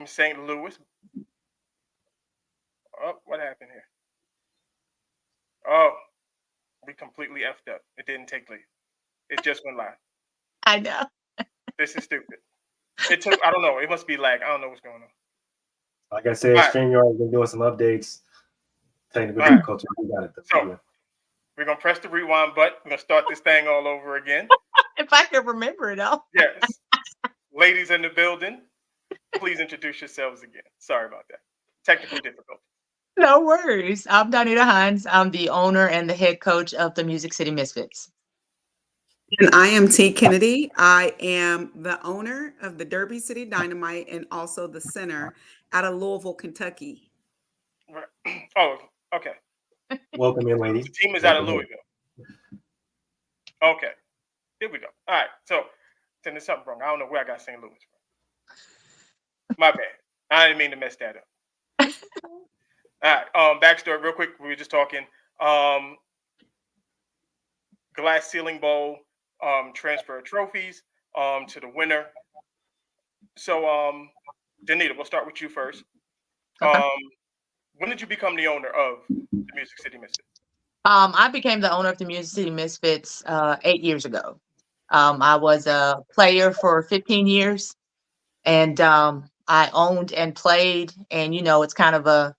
St. Louis. Oh, what happened here? Oh, we completely effed up. It didn't take leave. It just went live. I know. This is stupid. It took, I don't know. It must be lag. I don't know what's going on. Like I said, All right. StreamYard has been doing some updates. Technical All right. difficulty. We got it. So we're going to press the rewind button. We're going to start this thing all over again. If I can remember it all. Yes. Ladies in the building, please introduce yourselves again. Sorry about that. Technical difficulty. No worries. I'm Donita Hines. I'm the owner and the head coach of the Music City Mizfits. And I am T. Kennedy. I am the owner of the Derby City Dynamite and also the center out of Louisville, Kentucky. Right. Oh, okay. Welcome in, ladies. The team is out of Louisville. Okay. Here we go. All right. So, then there's something wrong. I don't know where I got St. Louis from. My bad. I didn't mean to mess that up. All right. Backstory, real quick. We were just talking. Glass Ceiling Bowl transfer of trophies to the winner. So, Danita, we'll start with you first. Okay. When did you become the owner of the Music City Mizfits? I became the owner of the Music City Mizfits 8 years ago. I was a player for 15 years, and I owned and played. And, it's kind of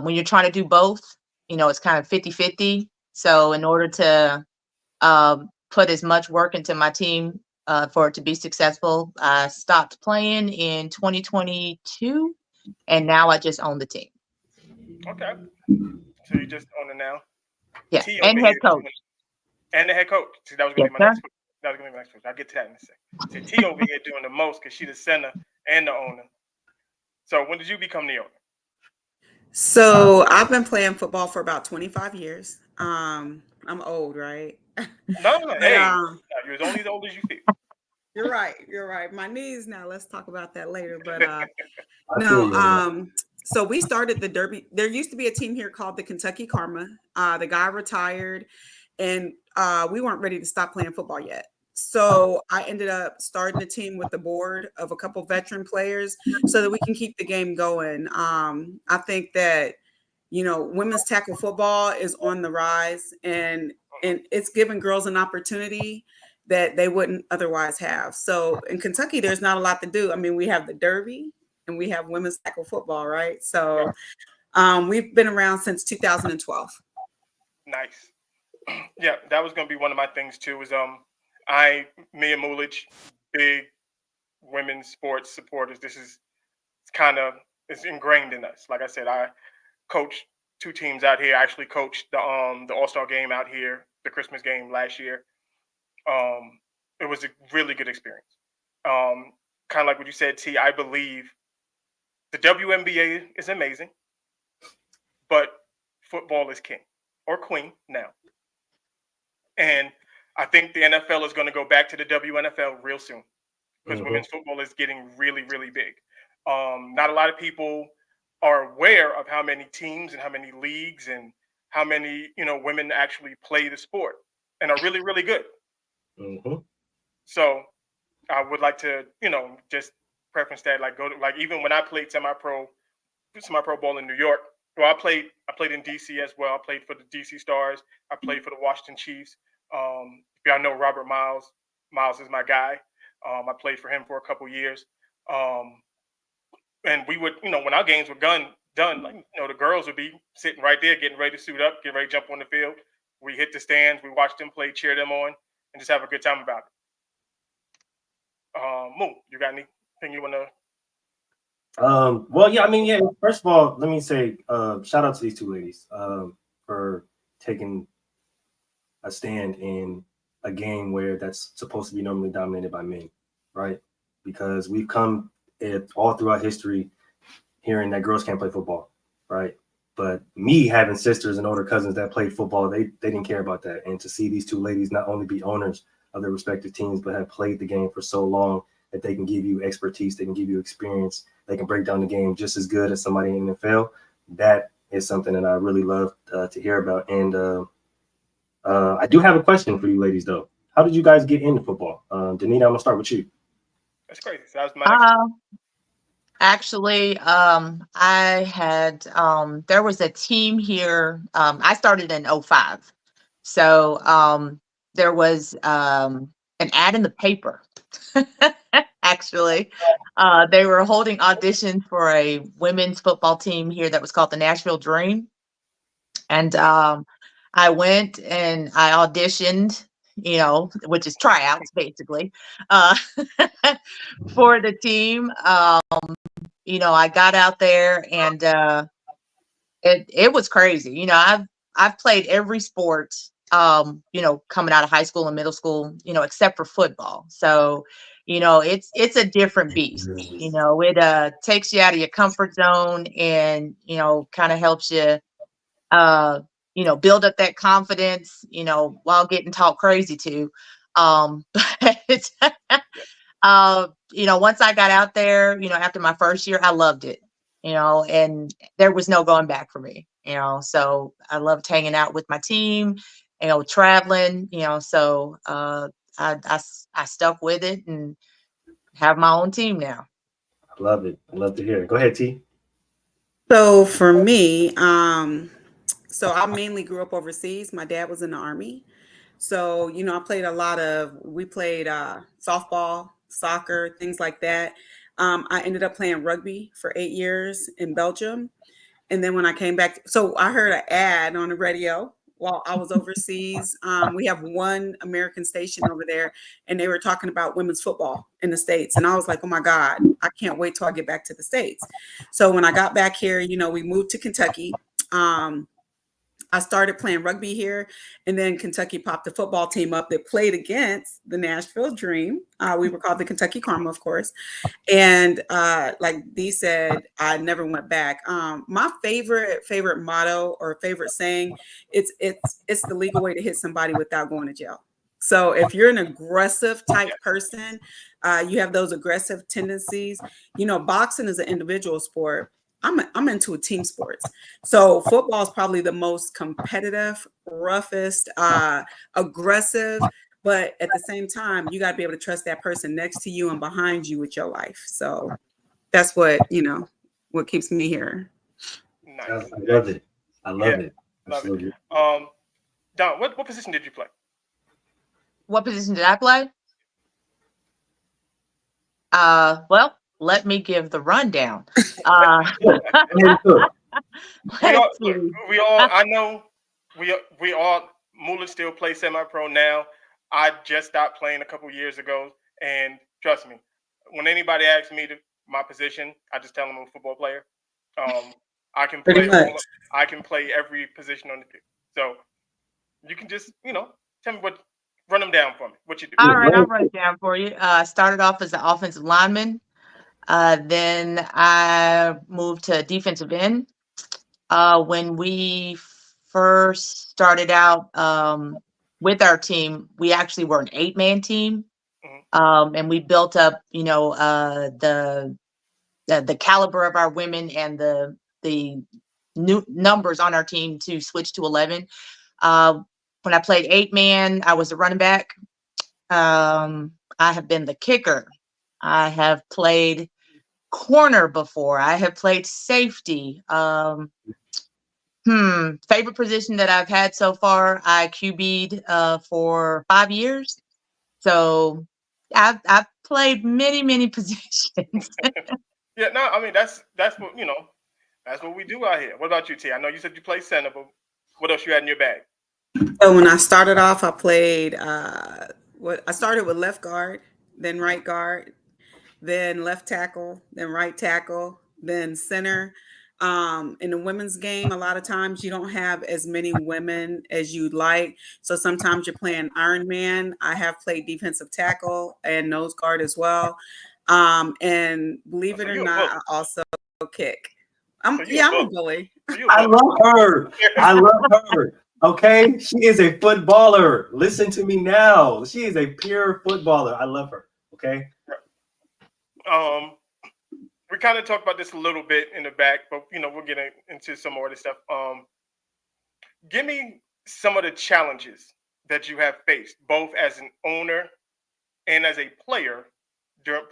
when you're trying to do both, it's kind of 50-50. So in order to put as much work into my team for it to be successful, I stopped playing in 2022, and now I just own the team. Okay. So you just own it now? Yeah, and head coach. And the head coach. See, that was going to be my next question. That was going to be my next question. I'll get to that in a second. See, T over here doing the most because she's the center and the owner. So when did you become the owner? So I've been playing football for about 25 years. I'm old, right? No. Hey, you're as only as old as you feel. You're right. You're right. My knees now. Let's talk about that later. But no. So we started the Derby. There used to be a team here called the Kentucky Karma. The guy retired, and we weren't ready to stop playing football yet. So I ended up starting a team with the board of a couple veteran players so that we can keep the game going. I think that, women's tackle football is on the rise, and it's giving girls an opportunity that they wouldn't otherwise have. So in Kentucky, there's not a lot to do. I mean, we have the Derby and we have women's tackle football, right? So we've been around since 2012. Nice. Yeah, that was going to be one of my things too. Was Mia Mulich, big women's sports supporters. This is it's ingrained in us. Like I said, I coached 2 teams out here. I actually coached the All-Star game out here, the Christmas game last year. It was a really good experience. Kind of like what you said, T. I believe the WNBA is amazing, but football is king or queen now. And I think the NFL is going to go back to the WNFL real soon because women's football is getting really, really big. Not a lot of people are aware of how many teams and how many leagues and how many, women actually play the sport and are really, really good. So I would like to, just preference that, even when I played semi-pro ball in New York. Well, I played in DC as well. I played for the DC Stars. I played for the Washington Chiefs. If y'all know Robert Miles, Miles is my guy. I played for him for a couple years. And we would, when our games were done, the girls would be sitting right there, getting ready to suit up, getting ready to jump on the field. We hit the stands, we watched them play, cheer them on, and just have a good time about it. Moo, you got anything you want to? Well, yeah, I mean, yeah. First of all, let me say, shout out to these 2 ladies for taking a stand in a game where that's supposed to be normally dominated by men, right? Because we've come all throughout history hearing that girls can't play football, right? But me having sisters and older cousins that played football, they didn't care about that. And to see these 2 ladies not only be owners of their respective teams, but have played the game for so long that they can give you expertise, they can give you experience, they can break down the game just as good as somebody in the NFL. That is something that I really love to hear about. And I do have a question for you ladies, though. How did you guys get into football? Danita, I'm going to start with you. That's crazy. So that was my next Actually, I had there was a team here. I started in '05. So there was an ad in the paper. Actually, they were holding auditions for a women's football team here that was called the Nashville Dream. And I went and I auditioned, which is tryouts basically, uh, for the team. I got out there and it was crazy. I've played every sport, coming out of high school and middle school, except for football. So, it's a different beast. It takes you out of your comfort zone and, kind of helps you uh, build up that confidence, while getting talked crazy to. But once I got out there, after my first year, I loved it, and there was no going back for me, so I loved hanging out with my team, traveling, so I stuck with it and have my own team now. I love it. I love to hear it. Go ahead, T. So for me, so I mainly grew up overseas. My dad was in the army. So, we played softball, soccer, things like that. I ended up playing rugby for 8 years in Belgium. And then when I came back, so I heard an ad on the radio while I was overseas. We have one American station over there, and they were talking about women's football in the States. And I was like, oh my God, I can't wait till I get back to the States. So when I got back here, we moved to Kentucky. I started playing rugby here, and then Kentucky popped a football team up that played against the Nashville Dream. We were called the Kentucky Karma, of course. And like Dee said, I never went back. My favorite motto or favorite saying, it's the legal way to hit somebody without going to jail. So if you're an aggressive type person, you have those aggressive tendencies. Boxing is an individual sport. I'm into a team sports. So football is probably the most competitive, roughest, aggressive, but at the same time, you got to be able to trust that person next to you and behind you with your life. So that's what keeps me here. Nice. I love it. I love it. Love Absolutely. it. Don, what position did you play? What position did I play? Well, let me give the rundown. Let's see. I know we all, Mula still plays semi-pro now. I just stopped playing a couple years ago, and trust me, when anybody asks me my position, I just tell them I'm a football player. I can play every position on the field. So you can just, tell me run them down for me. What you do? All right, I'll run it down for you. Started off as an offensive lineman. Then I moved to defensive end. When we first started out with our team, we actually were an 8-man team. And we built up, the caliber of our women and the new numbers on our team to switch to 11. When I played 8-man, I was a running back. I have been the kicker. I have played corner before. I have played safety. Favorite position that I've had so far, I QB'd for 5 years. So I've played many positions. Yeah, no, I mean that's what that's what we do out here. What about you, T? I know you said you play center, but what else you had in your bag? So when I started off, I played I started with left guard, then right guard, then left tackle, then right tackle, then center. In the women's game, a lot of times you don't have as many women as you'd like. So sometimes you're playing Iron Man. I have played defensive tackle and nose guard as well. And believe it or not, I also kick. I'm a bully. I love her. I love her. Okay, she is a footballer. Listen to me now. She is a pure footballer. I love her. Okay. We kind of talked about this a little bit in the back, but we'll get into some more of this stuff. Give me some of the challenges that you have faced, both as an owner and as a player during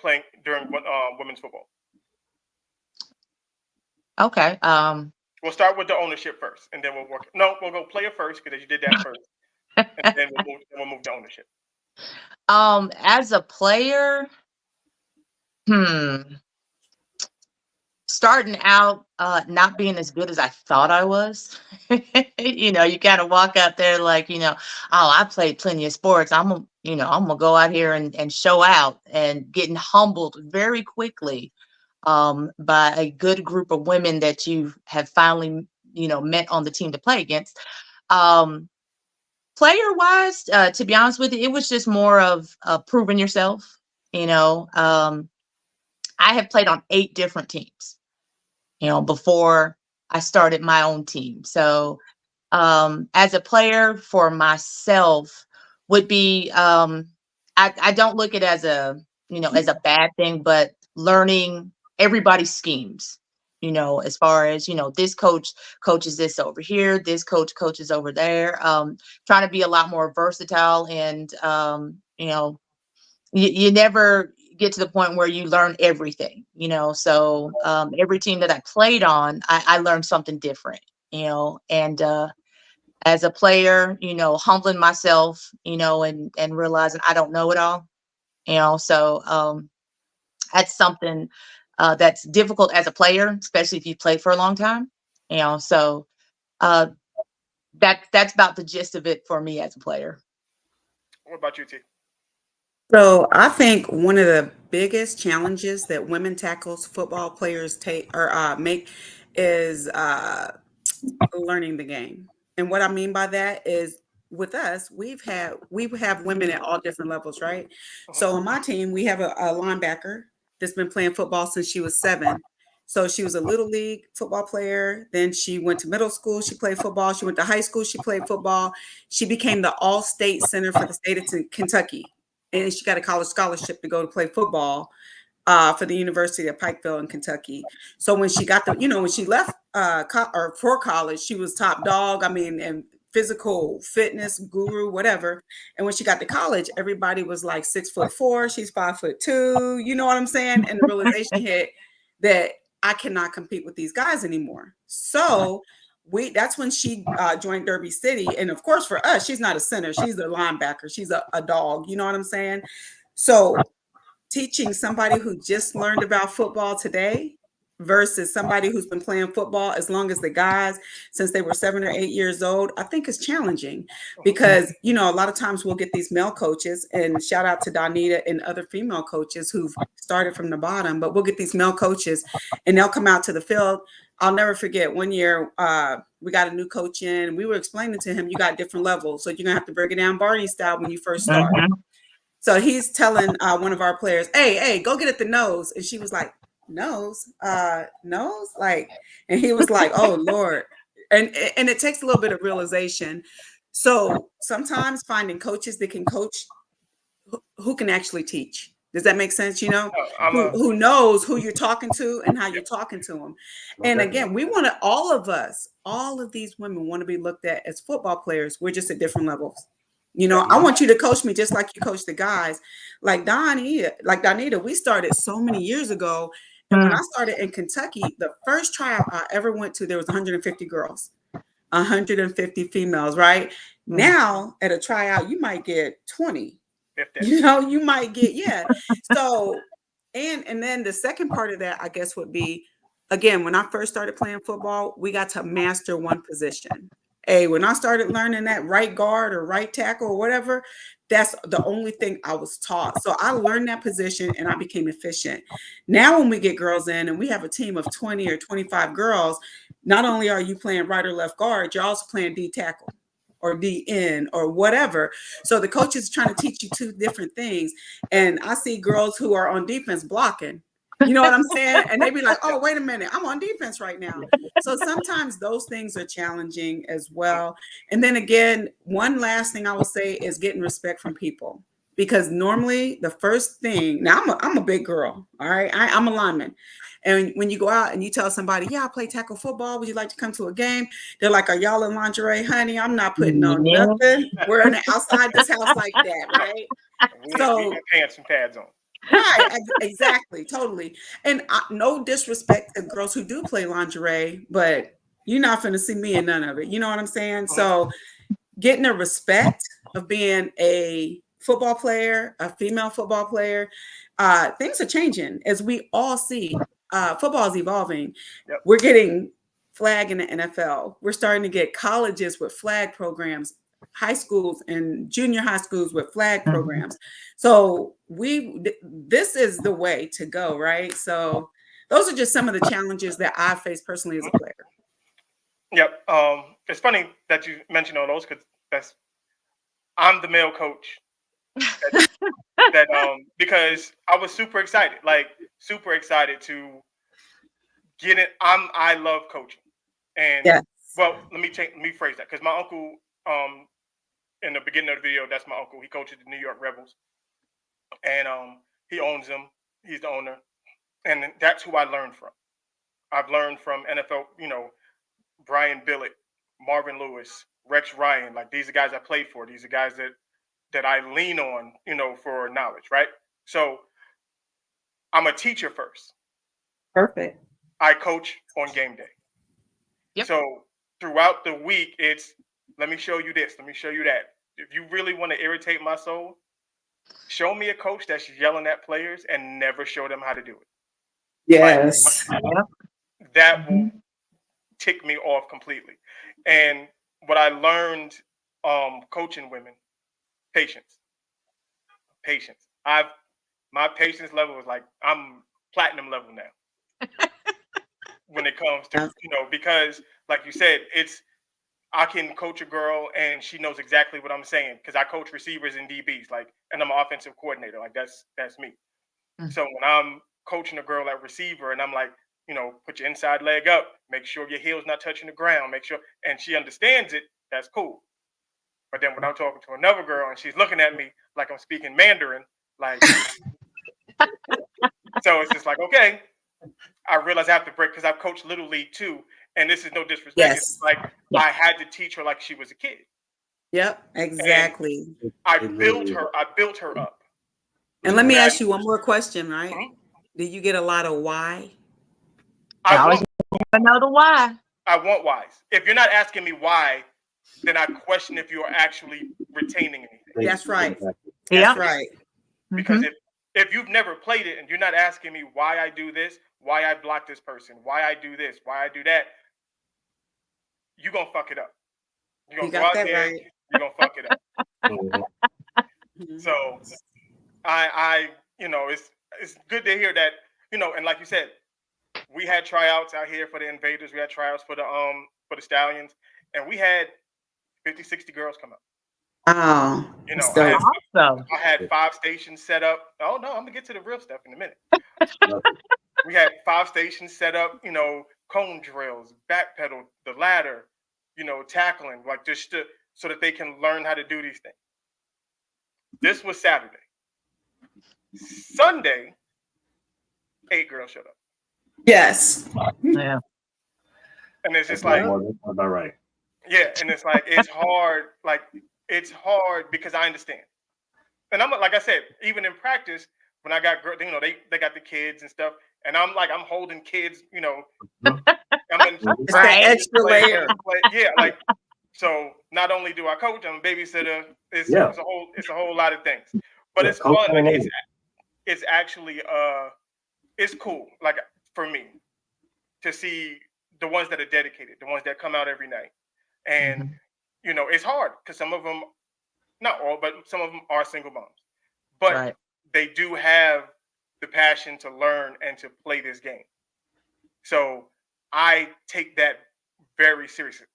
women's football. Okay. We'll start with the ownership first, and then we'll work. No, we'll go player first because you did that first, and then we'll move to ownership. As a player, starting out, not being as good as I thought I was. You know, you kind of walk out there like, you know, oh, I played plenty of sports. I'm gonna go out here and show out, and getting humbled very quickly by a good group of women that you have finally, you know, met on the team to play against. Um, Player wise, to be honest with you, it was just more of proving yourself. You know, I have played on 8 different teams, you know, before I started my own team. So, as a player for myself would be, I don't look at it as a, you know, as a bad thing, but learning everybody's schemes, you know, as far as, you know, this coach coaches this over here, this coach coaches over there, trying to be a lot more versatile. And, you know, you never get to the point where you learn everything, you know. So every team that I played on, I learned something different, you know. And as a player, you know, humbling myself, you know, and realizing I don't know it all, you know. So that's something that's difficult as a player, especially if you played for a long time, you know. So uh, that's about the gist of it for me as a player. What about you, T? So I think one of the biggest challenges that women tackles football players take or make is learning the game. And what I mean by that is with us, we have women at all different levels, right? So on my team, we have a linebacker that's been playing football since she was 7. So she was a little league football player. Then she went to middle school. She played football. She went to high school. She played football. She became the all-state center for the state of Kentucky, and she got a college scholarship to go to play football for the University of Pikeville in Kentucky. So when she got when she left or for college, she was top dog. I mean, and physical fitness guru, whatever. And when she got to college, everybody was like 6'4". She's 5'2". You know what I'm saying? And the realization hit that I cannot compete with these guys anymore. So that's when she joined Derby City. And of course, for us, she's not a center. She's a linebacker. She's a dog. You know what I'm saying? So teaching somebody who just learned about football today versus somebody who's been playing football as long as the guys since they were 7 or 8 years old, I think is challenging because, you know, a lot of times we'll get these male coaches, and shout out to Donita and other female coaches who've started from the bottom, but we'll get these male coaches and they'll come out to the field. I'll never forget one year we got a new coach in, and we were explaining to him, you got different levels. So you're gonna have to break it down Barney style when you first start. So he's telling one of our players, hey, go get at the nose. And she was like, nose? Nose? Like, and he was like, oh, Lord. And it takes a little bit of realization. So sometimes finding coaches that can coach who can actually teach. Does that make sense? You know, who knows who you're talking to and how you're talking to them. And again, we want to, all of these women want to be looked at as football players. We're just at different levels. You know, I want you to coach me just like you coach the guys. Like Donita, we started so many years ago. And when I started in Kentucky, the first tryout I ever went to, there was 150 girls, 150 females, right? Now at a tryout, you might get 20. You know, you might get, yeah. So, and then the second part of that, I guess, would be, again, when I first started playing football, we got to master one position. Hey, when I started learning that right guard or right tackle or whatever, that's the only thing I was taught. So I learned that position and I became efficient. Now, when we get girls in and we have a team of 20 or 25 girls, not only are you playing right or left guard, you're also playing D tackle or DN or whatever. So the coach is trying to teach you 2 different things. And I see girls who are on defense blocking. You know what I'm saying? And they be like, oh, wait a minute, I'm on defense right now. So sometimes those things are challenging as well. And then again, one last thing I will say is getting respect from people. Because normally the first thing, now I'm a big girl, all right? I'm a lineman. And when you go out and you tell somebody, yeah, I play tackle football, would you like to come to a game? They're like, are y'all in lingerie, honey? I'm not putting on nothing. We're outside this house like that, right? We got pants and pads on. Right, exactly, totally. And no disrespect to girls who do play lingerie, but you're not going to see me in none of it. You know what I'm saying? So getting the respect of being a football player, a female football player, things are changing as we all see. Football is evolving. Yep. We're getting flag in the NFL. We're starting to get colleges with flag programs, high schools and junior high schools with flag programs. So this is the way to go, right? So those are just some of the challenges that I face personally as a player. Yep. It's funny that you mentioned all those because I'm the male coach that because I was super excited to get it. I love coaching, and Yes. well, let me phrase that because my uncle, in the beginning of the video, that's my uncle. He coaches the New York Rebels, and he owns them. He's the owner, and that's who I learned from. I've learned from NFL, Brian Billett, Marvin Lewis, Rex Ryan. Like these are guys I played for. These are guys that I lean on, for knowledge, right? So I'm a teacher first. Perfect. I coach on game day. Yep. So throughout the week, it's let me show you this, let me show you that. If you really want to irritate my soul, show me a coach that's yelling at players and never show them how to do it. Yes. That will tick me off completely. And what I learned coaching women, patience. My patience level is like I'm platinum level now. When it comes to, because like you said, I can coach a girl and she knows exactly what I'm saying because I coach receivers and DBs, and I'm an offensive coordinator. Like that's me. So when I'm coaching a girl at receiver and I'm like, put your inside leg up, make sure your heel's not touching the ground, make sure, and she understands it, that's cool. But then when I'm talking to another girl and she's looking at me like I'm speaking Mandarin, so it's just like, okay, I realize I have to break because I've coached Little League too. And this is no disrespect. Yes. It's like I had to teach her like she was a kid. Yep, exactly. And I built her up. And let me ask you one more question, right? Did you get a lot of why? I always want to know the why. I want whys. If you're not asking me why, then I question if you're actually retaining anything. That's right. That's right. Because if you've never played it and you're not asking me why I do this, why I block this person, why I do this, why I do that, you're going to fuck it up. You're going to go out there, right. You're going to fuck it up. So I it's good to hear that, and like you said, we had tryouts out here for the Invaders. We had tryouts for the Stallions, and we had 50, 60 girls come up. Oh, I had 5 stations set up. Oh no, I'm gonna get to the real stuff in a minute. We had 5 stations set up, cone drills, backpedal, the ladder, tackling, just so that they can learn how to do these things. This was Saturday. Sunday, 8 girls showed up. Yes. Yeah. And it's just like, about right. Yeah, and it's like it's hard. It's hard because I understand. And I'm like I said, even in practice, when I got girls, they got the kids and stuff, and I'm holding kids, I'm in extra layer. Yeah, so not only do I coach, I'm a babysitter. It's a whole lot of things, but it's fun. It's actually it's cool. For me to see the ones that are dedicated, the ones that come out every night, and it's hard because some of them, not all, but some of them are single moms, but they do have the passion to learn and to play this game. So I take that very seriously.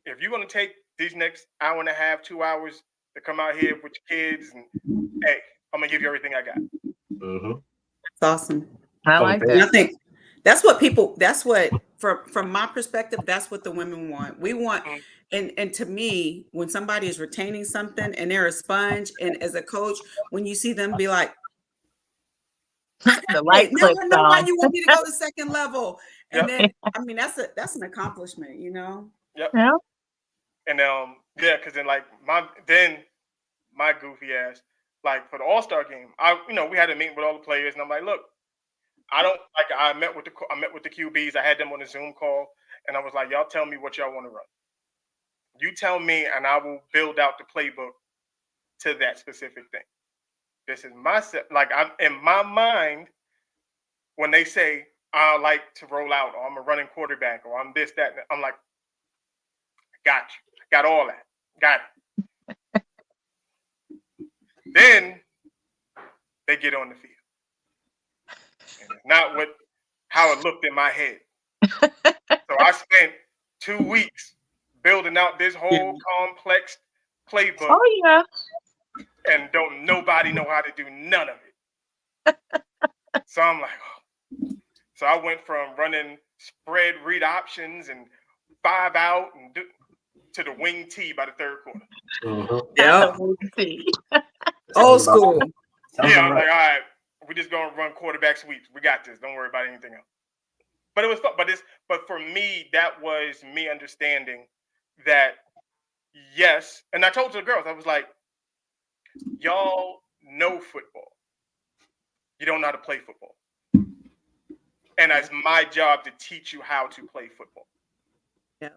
If you're going to take these next hour and a half, 2 hours to come out here with your kids, and hey, I'm gonna give you everything I got. That's awesome. I like that. And I think that's what from my perspective, that's what the women want. We want, and to me, when somebody is retaining something and they're a sponge, and as a coach, when you see them be like, the light now I know why on. you want me to go to second level. And then, that's an accomplishment, Yep. Yeah. And because then my goofy ass, like for the All-Star game, we had a meeting with all the players, and I'm like, look, I met with the QBs. I had them on a Zoom call, and I was like, y'all tell me what y'all want to run. You tell me, and I will build out the playbook to that specific thing. This is I'm in my mind when they say I like to roll out, or I'm a running quarterback, or I'm this, that, I'm like, got you, got all that, got it. Then they get on the field, and it's not how it looked in my head. So I spent 2 weeks building out this whole complex playbook. Oh yeah. And don't nobody know how to do none of it. So I'm like, oh. So I went from running spread read options and 5 out and to the wing T by the third quarter. Yeah. Old school. Yeah, I'm like, all right, we're just gonna run quarterback sweeps. We got this. Don't worry about anything else. But it was fun. But for me, that was me understanding that yes. And I told the girls, I was like, y'all know football. You don't know how to play football. And it's my job to teach you how to play football. Yeah.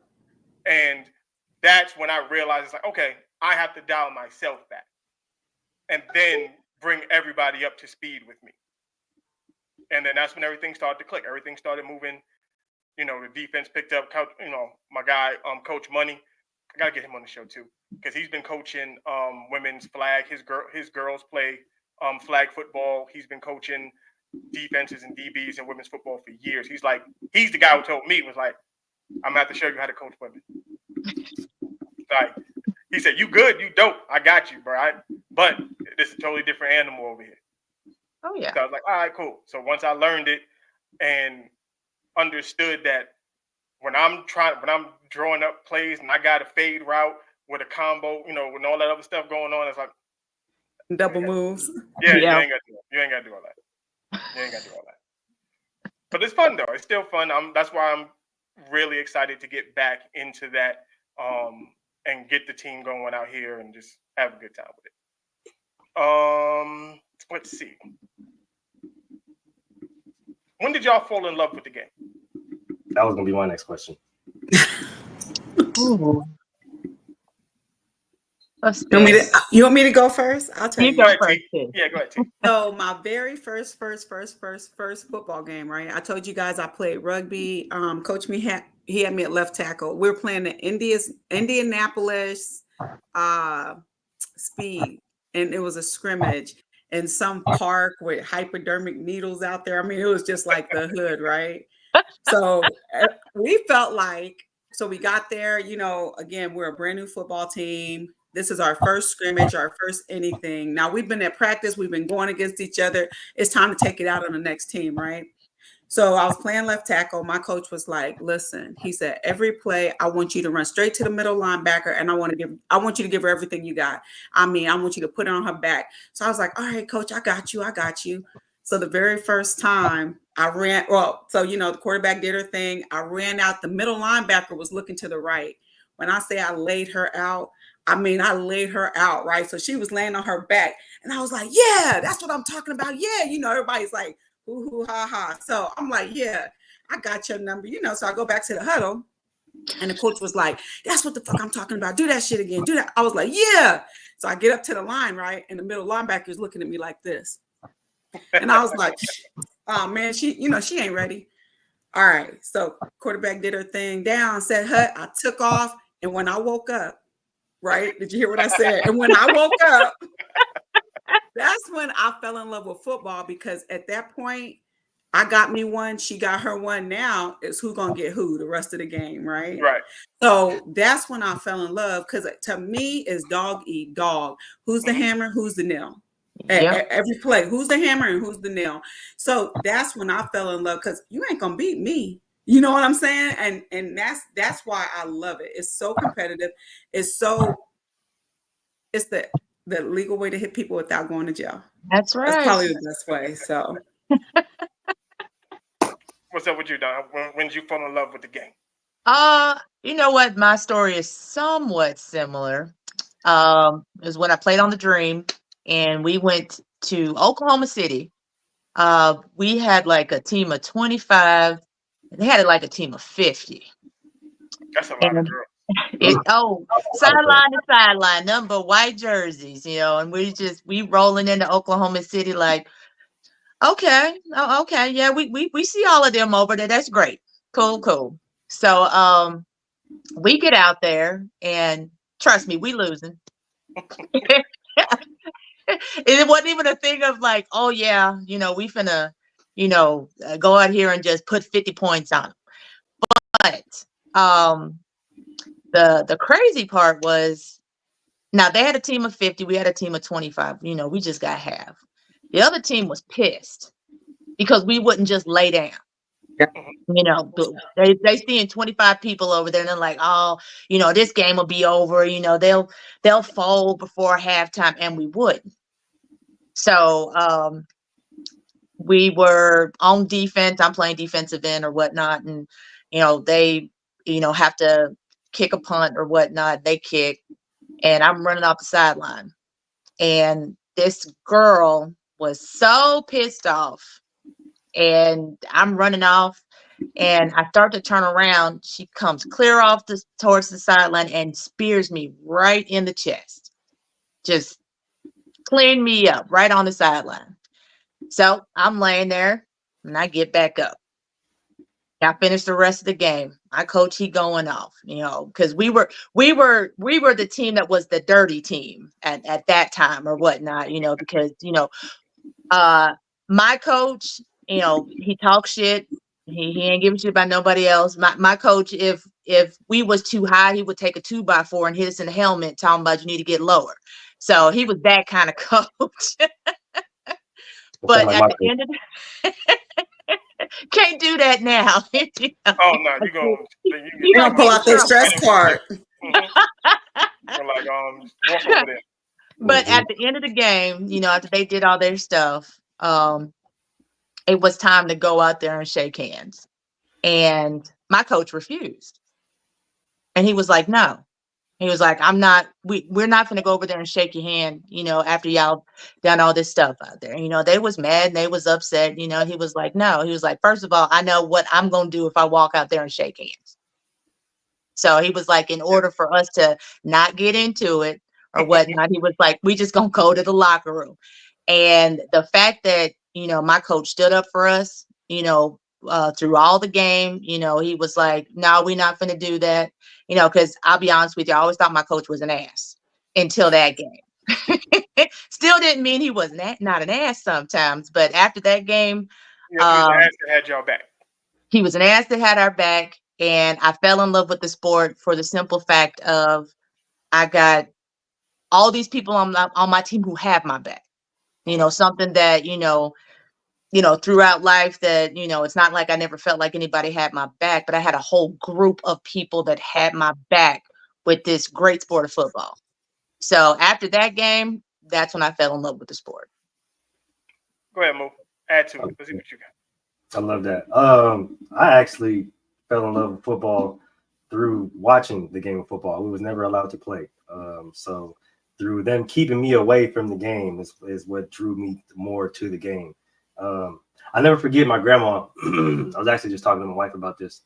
And that's when I realized it's like, okay, I have to dial myself back. And then bring everybody up to speed with me. And then that's when everything started to click. Everything started moving. The defense picked up, my guy, Coach Money. I got to get him on the show too, because he's been coaching women's flag. His girls play flag football. He's been coaching defenses and DBs in women's football for years. He's the guy who told me, was like, I'm going to have to show you how to coach women. Like, he said, you good, you dope. I got you, bro. But this is a totally different animal over here. Oh yeah. So I was like, all right, cool. So once I learned it and understood that when I'm drawing up plays and I got a fade route with a combo, with all that other stuff going on, it's like double moves. Yeah, you ain't got to do all that. You ain't got to do all that. But it's fun though. It's still fun. That's why I'm really excited to get back into that and get the team going out here and just have a good time with it. Let's see. When did y'all fall in love with the game? That was gonna be my next question. Ooh. You want me to go first? I'll tell you. You go first. Yeah, go ahead, T. So my very first football game, right? I told you guys I played rugby. Coach he had me at left tackle. We were playing the Indianapolis Speed, and it was a scrimmage in some park with hypodermic needles out there. I mean, it was just like the hood, right? So we felt like, so we got there, again, we're a brand new football team. This is our first scrimmage, our first anything. Now we've been at practice. We've been going against each other. It's time to take it out on the next team, right? So I was playing left tackle. My coach was like, listen, he said, every play, I want you to run straight to the middle linebacker. And I want you to give her everything you got. I want you to put it on her back. So I was like, all right, coach, I got you. So the very first time I ran, the quarterback did her thing. I ran out. The middle linebacker was looking to the right. When I say I laid her out, I laid her out, right? So she was laying on her back. And I was like, yeah, that's what I'm talking about. Yeah, everybody's like, hoo, hoo, ha, ha. So I'm like, yeah, I got your number. So I go back to the huddle. And the coach was like, that's what the fuck I'm talking about. Do that shit again. Do that. I was like, yeah. So I get up to the line, right? And the middle linebacker is looking at me like this. And I was like, oh, man, she ain't ready. All right. So quarterback did her thing down, said hut. I took off. And when I woke up, right? Did you hear what I said? And when I woke up, that's when I fell in love with football, because at that point, I got me one, she got her one. Now it's who gonna get who the rest of the game, right? Right. So that's when I fell in love, because to me, it's dog eat dog. Who's the hammer? Who's the nail? Yep. Every play, who's the hammer and who's the nail? So that's when I fell in love, because you ain't gonna beat me. You know what I'm saying? And that's why I love it. It's so competitive. It's the legal way to hit people without going to jail. That's right. That's probably the best way. So what's up with you, Don? When did you fall in love with the game? You know what? My story is somewhat similar. It was when I played on the Dream. and we went to Oklahoma City. We had like a team of 25. They had like a team of 50. That's a lot of And girls. sideline to sideline, number white jerseys, and we rolling into Oklahoma City like, okay, okay, yeah, we see all of them over there. That's great, cool. So we get out there, and trust me, we losing. It wasn't even a thing of like, oh yeah, we finna, go out here and just put 50 points on them. But the crazy part was, now they had a team of 50, we had a team of 25. We just got half. The other team was pissed because we wouldn't just lay down. They seeing 25 people over there, and they're like, oh, this game will be over. They'll fold before halftime, and we wouldn't. So we were on defense. I'm playing defensive end or whatnot, and they have to kick a punt or whatnot. They kick, and I'm running off the sideline, and this girl was so pissed off, and I'm running off, and I start to turn around. She comes clear off towards the sideline and spears me right in the chest, just cleaned me up right on the sideline. So I'm laying there, and I get back up. I finished the rest of the game. My coach, he going off, because we were the team that was the dirty team at that time or whatnot, because my coach, he talks shit. He ain't giving shit about nobody else. My coach, if we was too high, he would take a 2x4 and hit us in the helmet, talking about you need to get lower. So he was that kind of coach. But at the end of can't do that now. Oh no, you gonna pull out their stress card. Like walk over there. But at the end of the game, after they did all their stuff, it was time to go out there and shake hands. And my coach refused. And he was like, no. He was like, we're not going to go over there and shake your hand, after y'all done all this stuff out there. They was mad and they was upset. He was like, no. He was like, first of all, I know what I'm going to do if I walk out there and shake hands. So he was like, in order for us to not get into it or whatnot, he was like, we just going to go to the locker room. And the fact that, my coach stood up for us, through all the game, he was like, no, we're not going to do that. Because I'll be honest with you, I always thought my coach was an ass until that game. Still didn't mean he was not an ass sometimes, but after that game, he was an ass that had y'all back. He was an ass that had our back, and I fell in love with the sport for the simple fact of I got all these people on my team who have my back. Something that throughout life that, it's not like I never felt like anybody had my back, but I had a whole group of people that had my back with this great sport of football. So after that game, that's when I fell in love with the sport. Go ahead, Mo. Add to it. Let's see what you got. I love that. I actually fell in love with football through watching the game of football. We was never allowed to play. So through them keeping me away from the game is what drew me more to the game. I never forget my grandma. I was actually just talking to my wife about this.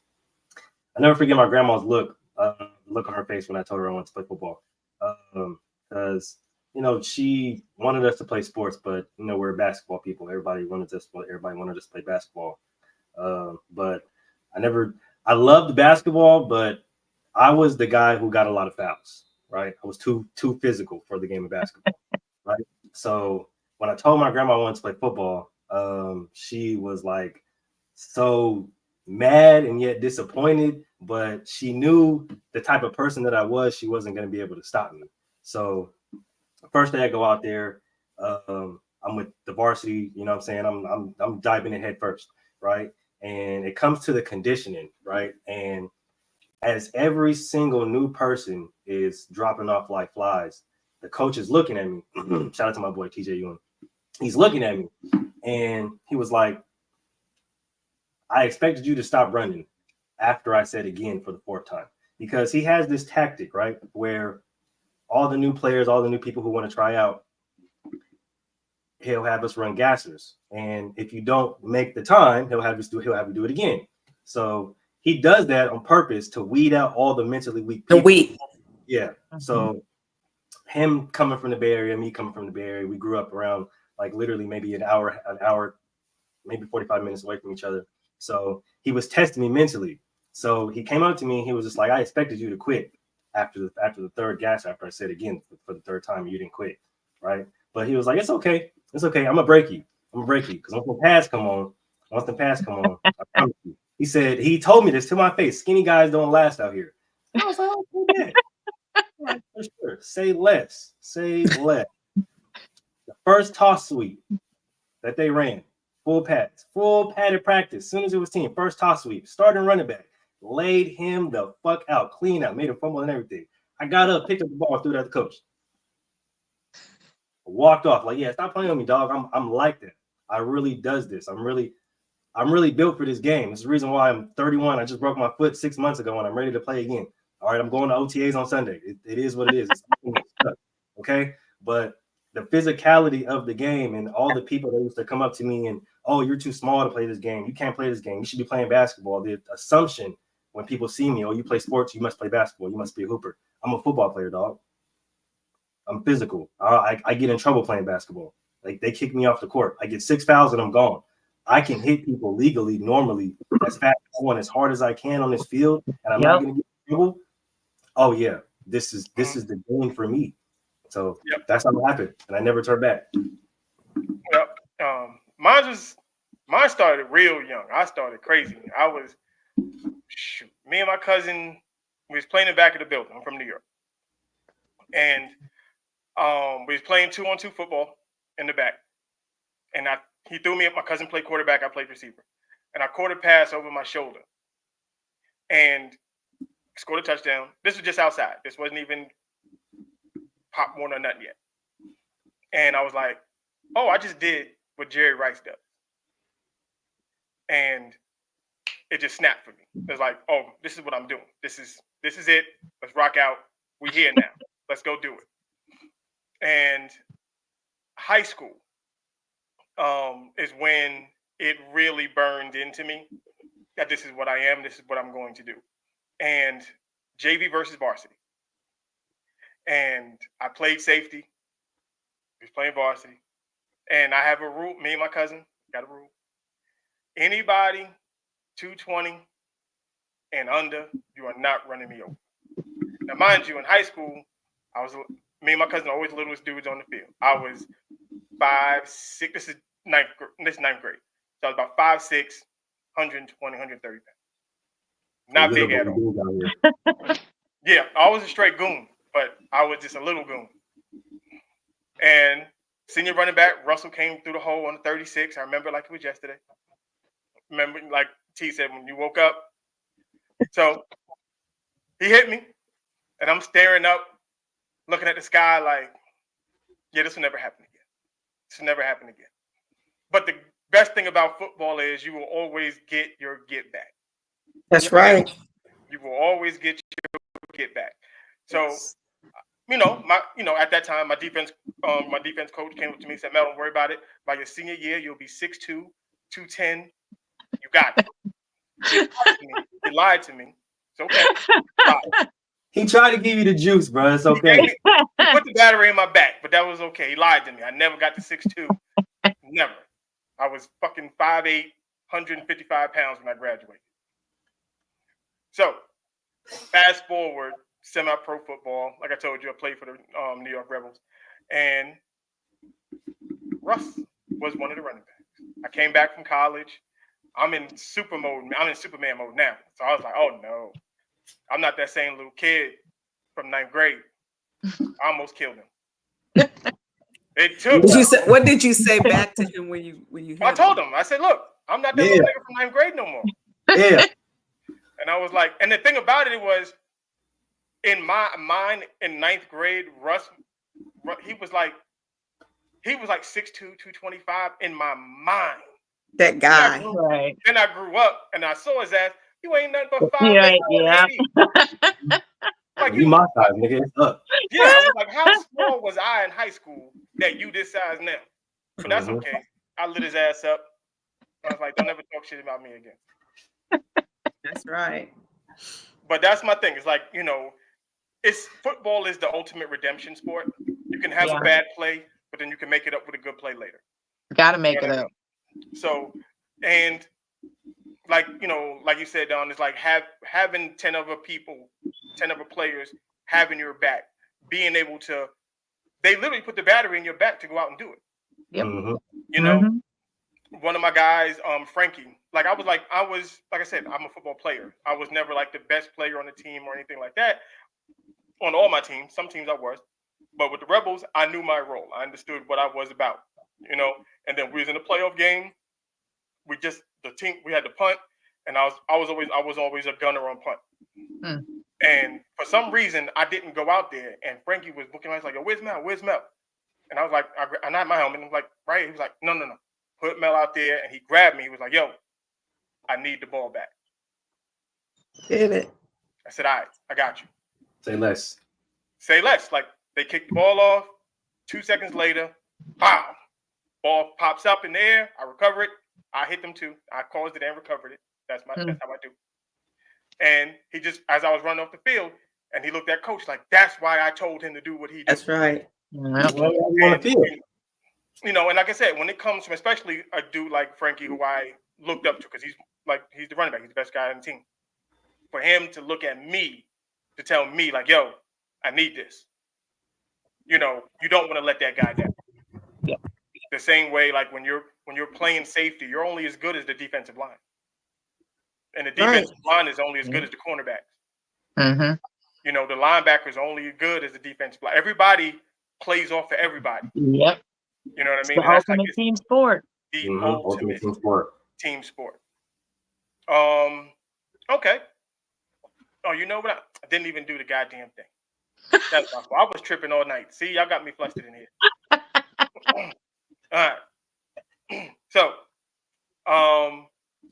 I never forget my grandma's look on her face when I told her I wanted to play football. Because she wanted us to play sports, but we're basketball people. Everybody wanted us to play basketball. But I loved basketball, but I was the guy who got a lot of fouls. Right, I was too physical for the game of basketball. Right, so when I told my grandma I wanted to play football, she was like so mad and yet disappointed, but she knew the type of person that I was. She wasn't going to be able to stop me. So first day I go out there, I'm with the varsity. You know what I'm saying? I'm diving in head first, right? And it comes to the conditioning, right? And as every single new person is dropping off like flies, the coach is looking at me. Shout out to my boy TJ Ewing. He's looking at me, and he was like, I expected you to stop running after I said again for the fourth time, because he has this tactic, right, where all the new players, all the new people who want to try out, he'll have us run gassers, and if you don't make the time, he'll have you do it again. So he does that on purpose to weed out all the mentally weak people. Yeah. So him coming from the Bay Area, me coming from the Bay Area, we grew up around like literally maybe an hour, maybe 45 minutes away from each other. So he was testing me mentally. So he came up to me and he was just like, I expected you to quit after the third gas, after I said again for the third time, you didn't quit. Right. But he was like, it's okay. It's okay. I'm gonna break you. Because once the pass come on, I promise you. He said, he told me this to my face. Skinny guys don't last out here. And I was like, oh, yeah. Right, for sure. Say less. The first toss sweep that they ran, full padded practice. As soon as it was team, first toss sweep, starting running back, laid him the fuck out, clean out, made a fumble and everything. I got up, picked up the ball, threw it at the coach. Walked off like, yeah, stop playing with me, dog. I'm like that. I really does this. I'm really built for this game. It's the reason why I'm 31. I just broke my foot 6 months ago and I'm ready to play again. All right, I'm going to OTAs on Sunday. It is what it is. Okay, but the physicality of the game and all the people that used to come up to me and, oh, you're too small to play this game. You can't play this game. You should be playing basketball. The assumption when people see me, oh, you play sports, you must play basketball. You must be a hooper. I'm a football player, dog. I'm physical. I get in trouble playing basketball. Like they kick me off the court. I get 6 fouls and I'm gone. I can hit people legally, normally, as fast as hard as I can on this field, and I'm not going to get in trouble. Oh yeah, this is the game for me. So that's how it happened, and I never turned back. Well, mine started real young. I started crazy. Me and my cousin, we was playing in the back of the building. I'm from New York, and we was playing 2-on-2 football in the back, and he threw me up. My cousin played quarterback. I played receiver, and I caught a pass over my shoulder, and scored a touchdown. This was just outside. This wasn't even popcorn or nothing yet. And I was like, oh, I just did what Jerry Rice does. And it just snapped for me. It was like, oh, this is what I'm doing. This is it. Let's rock out. We here now. Let's go do it. And high school is when it really burned into me that this is what I am. This is what I'm going to do. And JV versus varsity. And I played safety. He was playing varsity. And I have a rule. Me and my cousin got a rule. Anybody 220 and under, you are not running me over. Now, mind you, in high school, me and my cousin always the littlest dudes on the field. I was 5'6". This is ninth grade. So I was about 5'6", 120, 130 pounds. Not big at all. Yeah, I was a straight goon, but I was just a little goon. And senior running back, Russell came through the hole on the 36. I remember like it was yesterday. Remember, like T said, when you woke up. So he hit me, and I'm staring up, looking at the sky like, yeah, this will never happen again. This will never happen again. But the best thing about football is you will always get your get back. That's right. You will always get your get back. So, at that time, my defense coach came up to me and said, Mel, don't worry about it. By your senior year, you'll be 6'2", 210. You got it. He lied to me. It's okay. He tried to give you the juice, bro. It's okay. He put the battery in my back, but that was okay. He lied to me. I never got to 6'2". Never. I was fucking 5'8", 155 pounds when I graduated. So, fast forward, semi-pro football. Like I told you, I played for the New York Rebels. And Russ was one of the running backs. I came back from college. I'm in Superman mode now. So I was like, oh, no. I'm not that same little kid from ninth grade. I almost killed him. It took. What did you say back to him when you? I told him. I said, "Look, I'm not that little nigga from ninth grade no more." Yeah. And I was like, and the thing about it was, in my mind, in ninth grade, Russ, he was like 6'2", 225 in my mind. That guy. Right. Then I grew up and I saw his ass. You ain't nothing but 5'8". Yeah. Like you my size, nigga. It's up. Yeah, I was like, how small was I in high school that you this size now? but that's okay. I lit his ass up. I was like, don't ever talk shit about me again. That's right. But that's my thing. It's like, football is the ultimate redemption sport. You can have a bad play, but then you can make it up with a good play later. Got to make it up. So, and like you said, Don, it's like having 10 other players having your back, being able to, they literally put the battery in your back to go out and do it. Yep. One of my guys, Frankie, like I said, I'm a football player. I was never like the best player on the team or anything like that. On all my teams, some teams I was, but with the Rebels, I knew my role. I understood what I was about, and then we was in the playoff game. We had to punt, and I was always a gunner on punt. And for some reason, I didn't go out there, and Frankie was looking at me like, "Yo, where's Mel? Where's Mel?" And I was like, "I had my helmet." And I'm like, "Right." He was like, "No. Put Mel out there," and he grabbed me. He was like, "Yo, I need the ball back." Did it. I said, "All right, I got you." Say less. Say less. Like, they kicked the ball off. 2 seconds later, pow! Ball pops up in the air. I recover it. I hit them too. I caused it and recovered it. That's how I do. And he just, as I was running off the field, and he looked at coach like, "That's why I told him to do what he did." That's right. And like I said, when it comes from especially a dude like Frankie, who I looked up to, because he's the running back, he's the best guy on the team. For him to look at me, to tell me like, "Yo, I need this." You don't want to let that guy down. Yeah. The same way, like when you're playing safety, you're only as good as the defensive line, and the defensive line is only as good as the cornerbacks. The linebacker is only as good as the defensive line. Everybody plays off of everybody. Yep. You know what I mean? The ultimate team sport. The ultimate team sport. Okay. Oh, you know what? I didn't even do the goddamn thing. That's my fault. I was tripping all night. See, y'all got me flustered in here. All right. So,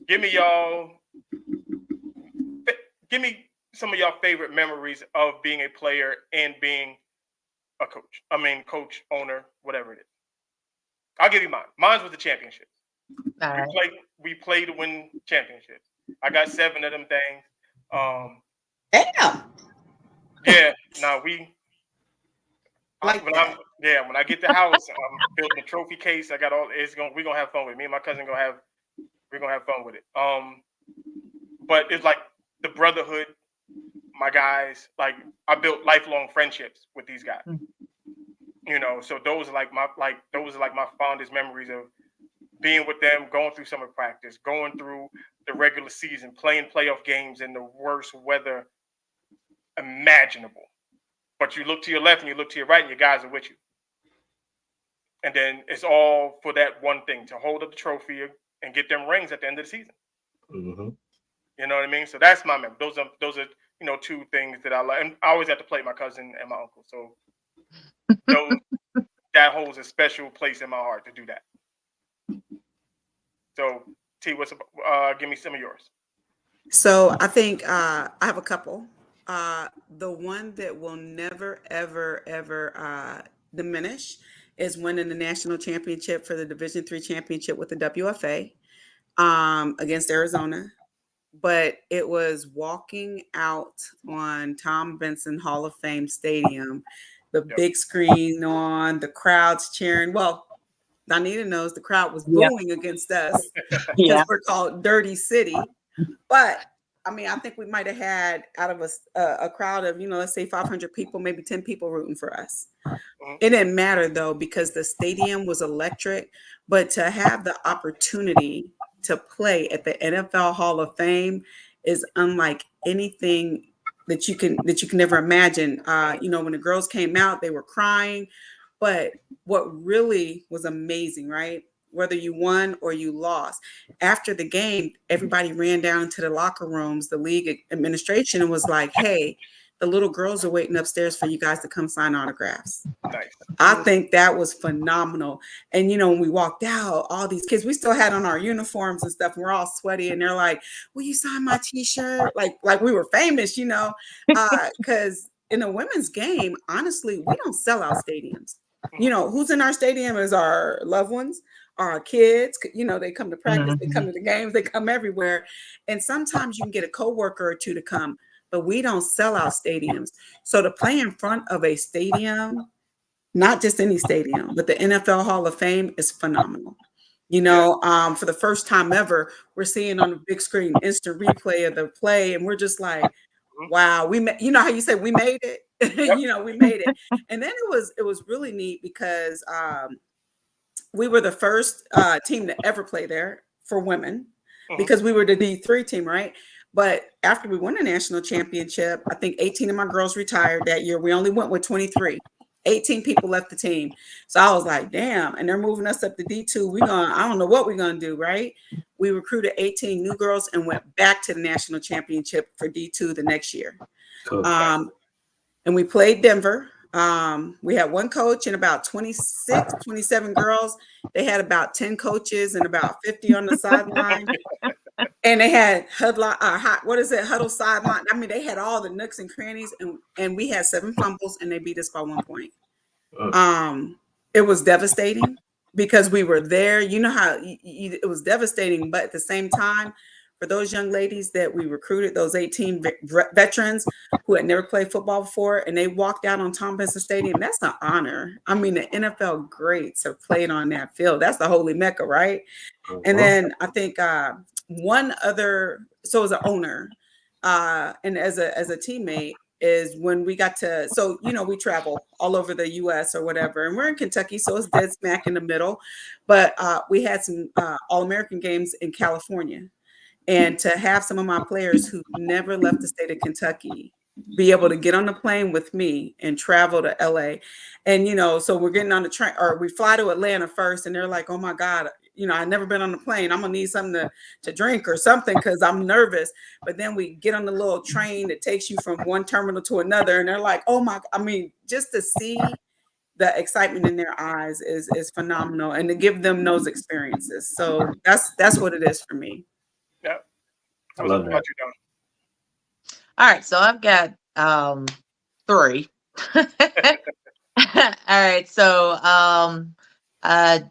give me some of y'all favorite memories of being a player and being a coach. Coach, owner, whatever it is. I'll give you mine. Mine was the championships. We played to win championships. I got 7 of them things. Damn. Yeah. Now when I get the house, I'm building a trophy case. I got all. We're gonna have fun with it. Me and my cousin we're gonna have fun with it. But it's like the brotherhood. My guys, like I built lifelong friendships with these guys. So those are like my fondest memories of being with them, going through summer practice, going through the regular season, playing playoff games in the worst weather imaginable. But you look to your left and you look to your right and your guys are with you. And then it's all for that one thing, to hold up the trophy and get them rings at the end of the season. You know what I mean? So that's my memory. Those are 2 things that I like. And I always have to play my cousin and my uncle. So that holds a special place in my heart to do that. So T, give me some of yours. So I think I have a couple. The one that will never, ever, ever diminish is winning the national championship for the Division III championship with the WFA against Arizona. But it was walking out on Tom Benson Hall of Fame Stadium, the big screen on, the crowd's cheering. Well, Donita knows the crowd was booing against us because we're called Dirty City. But I think we might have had out of a crowd of, let's say 500 people, maybe 10 people rooting for us. It didn't matter though, because the stadium was electric. But to have the opportunity to play at the NFL Hall of Fame is unlike anything that you can never imagine. When the girls came out, they were crying. But what really was amazing, right? Whether you won or you lost, after the game, everybody ran down to the locker rooms, the league administration, and was like, "Hey, the little girls are waiting upstairs for you guys to come sign autographs." Nice. I think that was phenomenal. And, when we walked out, all these kids, we still had on our uniforms and stuff, and we're all sweaty. And they're like, "Will you sign my t-shirt?" Like we were famous, because in a women's game, honestly, we don't sell out stadiums. You know, who's in our stadium is our loved ones, our kids. You know, they come to practice, they come to the games, they come everywhere. And sometimes you can get a coworker or two to come, but we don't sell out stadiums. So to play in front of a stadium, not just any stadium, but the NFL Hall of Fame is phenomenal. You know, for the first time ever, we're seeing on the big screen instant replay of the play, and we're just like, wow, we made, you know how you say we made it? Yep. You know, we made it. And then it was really neat because we were the first team to ever play there for women because we were the D3 team, right? But after we won the national championship, I think 18 of my girls retired that year. We only went with 23. 18 people left the team. So I was like, damn. And they're moving us up to D2. I don't know what we're going to do, right? We recruited 18 new girls and went back to the national championship for D2 the next year. Cool. And we played Denver. We had one coach and about 26, 27 girls. They had about 10 coaches and about 50 on the sideline. And they had huddle sideline. I mean, they had all the nooks and crannies, and we had 7 fumbles, and they beat us by 1 point. It was devastating because we were there. You know how it was devastating, but at the same time, for those young ladies that we recruited, those 18 veterans who had never played football before, and they walked out on Tom Benson Stadium, that's an honor. I mean, the NFL greats have played on that field. That's the holy Mecca, right? And then I think one other, so as an owner and as a teammate, is when we got to, so, you know, we travel all over the US or whatever, and we're in Kentucky, so it's dead smack in the middle. But we had some All-American games in California. And to have some of my players who never left the state of Kentucky be able to get on the plane with me and travel to LA. And, you know, so we're getting on the train, or we fly to Atlanta first, and they're like, oh my God, you know, I've never been on the plane. I'm gonna need something to drink or something because I'm nervous. But then we get on the little train that takes you from one terminal to another, and they're like, oh my, I mean, just to see the excitement in their eyes is phenomenal, and to give them those experiences. So that's what it is for me. Yeah. I love that. All right, so I've got 3. All right, so I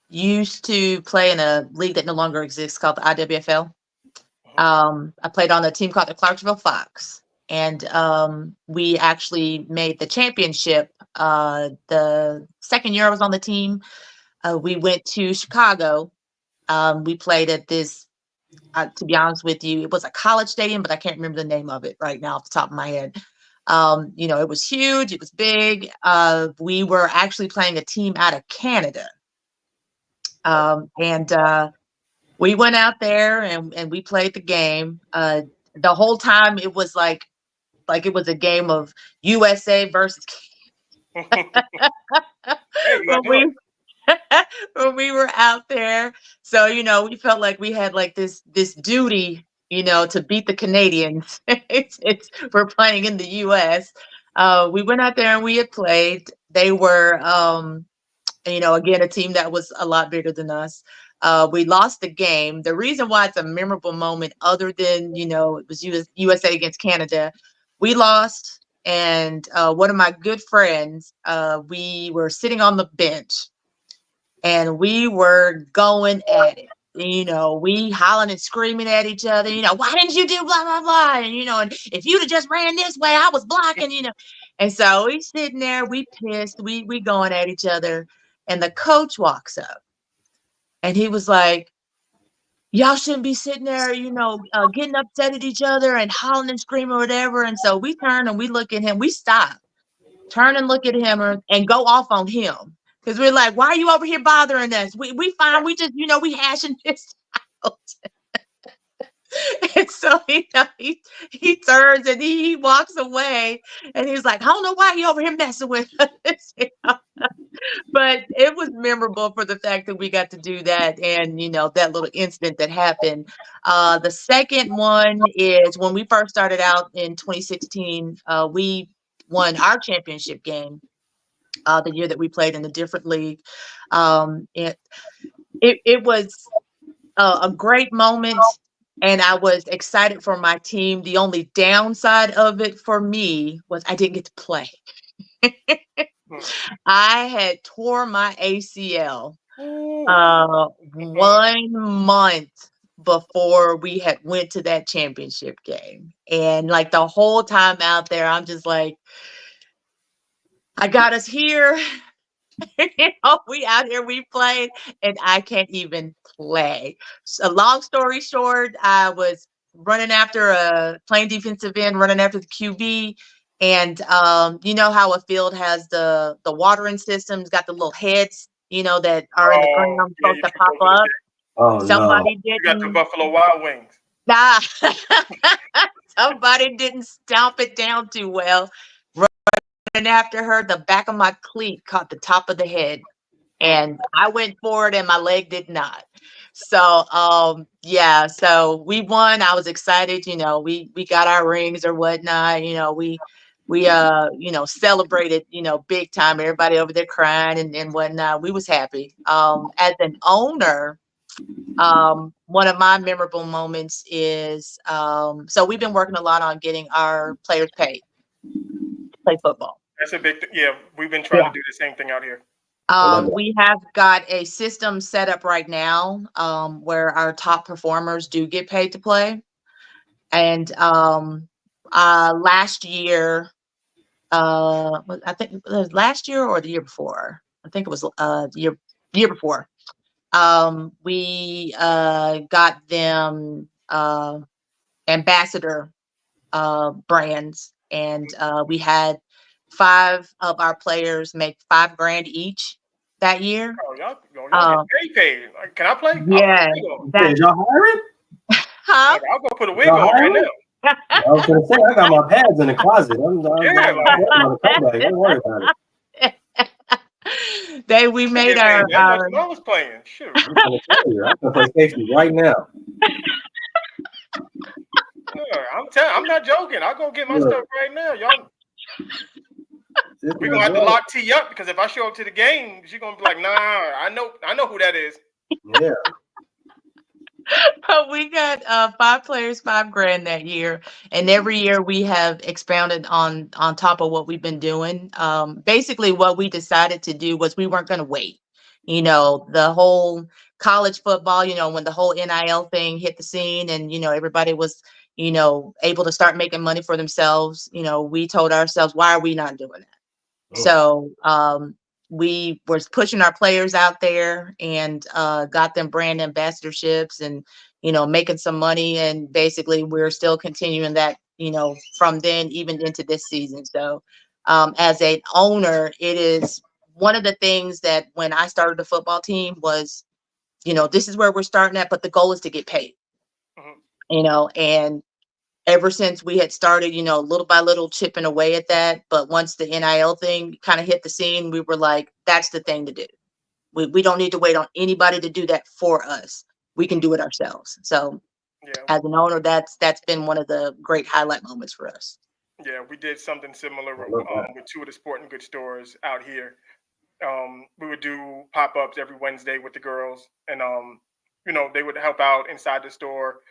used to play in a league that no longer exists called the IWFL. I played on a team called the Clarksville Fox, and we actually made the championship the second year I was on the team. We went to Chicago. We played at this, to be honest with you, it was a college stadium, but I can't remember the name of it right now off the top of my head. You know, it was huge. It was big. We were actually playing a team out of Canada. And we went out there and we played the game. The whole time it was like it was a game of USA versus when we were out there. So, you know, we felt like we had like this duty, you know, to beat the Canadians. We're playing in the US. We went out there and we had played. They were, you know, again, a team that was a lot bigger than us. We lost the game. The reason why it's a memorable moment, other than, you know, it was USA against Canada, we lost. And one of my good friends, we were sitting on the bench and we were going at it. You know, we hollering and screaming at each other, you know, why didn't you do blah, blah, blah? And, you know, and if you'd have just ran this way, I was blocking, you know. And so we sitting there, we pissed, we going at each other. And the coach walks up and he was like, y'all shouldn't be sitting there, you know, getting upset at each other and hollering and screaming or whatever. And so we turn and we look at him, we stop, turn and look at him and go off on him. Because we're like, why are you over here bothering us? We fine. We just, you know, we hashing this out. And so, you know, he turns and he walks away and he's like, I don't know why you over here messing with us. You know? But it was memorable for the fact that we got to do that and, you know, that little incident that happened. The second one is when we first started out in 2016, we won our championship game. The year that we played in a different league. It was a great moment, and I was excited for my team. The only downside of it for me was I didn't get to play. I had tore my ACL Ooh. 1 month before we had went to that championship game. And like the whole time out there, I'm just like, I got us here. We out here, we played, and I can't even play. So long story short, I was running after playing defensive end, running after the QB. And you know how a field has the watering systems, got the little heads, that are in the ground Yeah, supposed you to can pop go for the up. day. Oh no. Somebody You got the didn't. Buffalo Wild Wings. Nah, somebody didn't stomp it down too well. Running after her, the back of my cleat caught the top of the head, and I went forward, and my leg did not. So, yeah. So we won. I was excited. We got our rings or whatnot. We celebrated. Big time. Everybody over there crying and whatnot. We was happy. As an owner. One of my memorable moments is so we've been working a lot on getting our players paid to play football. That's a big yeah, we've been trying to do the same thing out here. We have got a system set up right now where our top performers do get paid to play. And last year, I think it was last year or the year before. I think it was the year before. We got them ambassador brands, and we had 5 of our players make $5,000 each that year. Oh, y'all get paid. Like, can I play? Yeah, Hey, y'all hiring? huh? I'll go put a wig on right now. I was gonna say I got my pads in the closet. I'm don't worry about it. We made That much our when I was playing. Shoot. I'm gonna tell you, I'm gonna play safety right now. Yeah, I'm not joking. I'll go get my stuff right now. Y'all, we're gonna have to lock T up because if I show up to the game, she's gonna be like, nah, I know who that is. Yeah. we got 5 players, $5,000 that year, and every year we have expounded on top of what we've been doing. Basically, what we decided to do was we weren't going to wait. The whole college football. When the whole NIL thing hit the scene, and everybody was able to start making money for themselves. We told ourselves, why are we not doing that? So we were pushing our players out there and got them brand ambassadorships and, making some money. And basically we're still continuing that, from then even into this season. So as an owner, it is one of the things that when I started the football team was, this is where we're starting at, but the goal is to get paid, and ever since we had started, little by little chipping away at that. But once the NIL thing kind of hit the scene, we were like, that's the thing to do. We don't need to wait on anybody to do that for us. We can do it ourselves. So as an owner, that's been one of the great highlight moments for us. Yeah, we did something similar with 2 of the sporting goods stores out here. We would do pop-ups every Wednesday with the girls, and they would help out inside the store.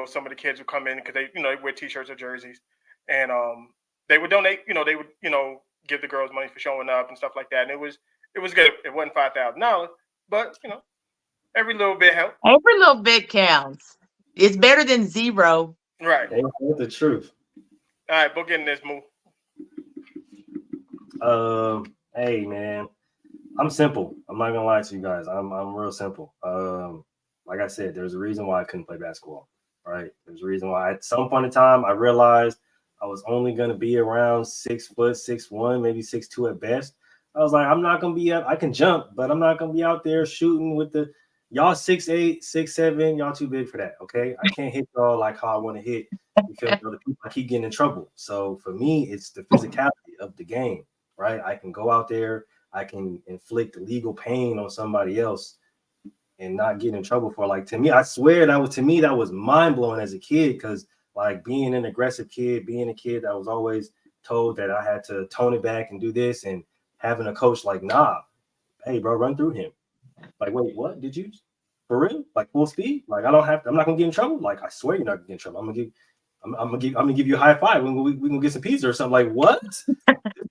Some of the kids would come in because they wear T-shirts or jerseys, and they would donate. They would give the girls money for showing up and stuff like that. And it was good. It wasn't $5,000, but every little bit helped. Every little bit counts. It's better than zero. Right. That's the truth. All right, book in this move. Hey man, I'm simple. I'm not gonna lie to you guys. I'm real simple. Like I said, there's a reason why I couldn't play basketball. Right. There's a reason why at some point in time I realized I was only going to be around 6 foot, 6'1", maybe 6'2" at best. I was like, I'm not going to be up. I can jump, but I'm not going to be out there shooting with y'all 6'8", 6'7". Y'all too big for that. Okay. I can't hit y'all like how I want to hit because other people, I keep getting in trouble. So for me, it's the physicality of the game, right? I can go out there. I can inflict legal pain on somebody else and not get in trouble for to me, I swear that was mind blowing as a kid. Cause being an aggressive kid, being a kid that was always told that I had to tone it back and do this, and having a coach nah, hey bro, run through him. Wait, what did you for real? Full speed? I'm not gonna get in trouble. I swear you're not gonna get in trouble. I'm gonna give you a high five. We're gonna get some pizza or something. What?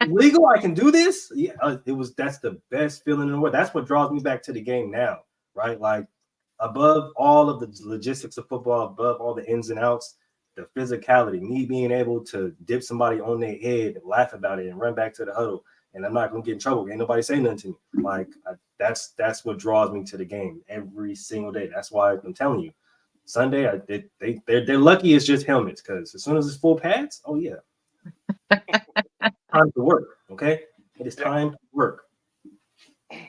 legal. I can do this. Yeah, that's the best feeling in the world. That's what draws me back to the game now, right? Like above all of the logistics of football, above all the ins and outs, the physicality, me being able to dip somebody on their head and laugh about it and run back to the huddle, and I'm not gonna get in trouble. Ain't nobody say nothing to me. Like that's what draws me to the game every single day. That's why I'm telling you, Sunday they're lucky it's just helmets, because as soon as it's full pads, oh yeah. Time to work, okay? It is time to work. All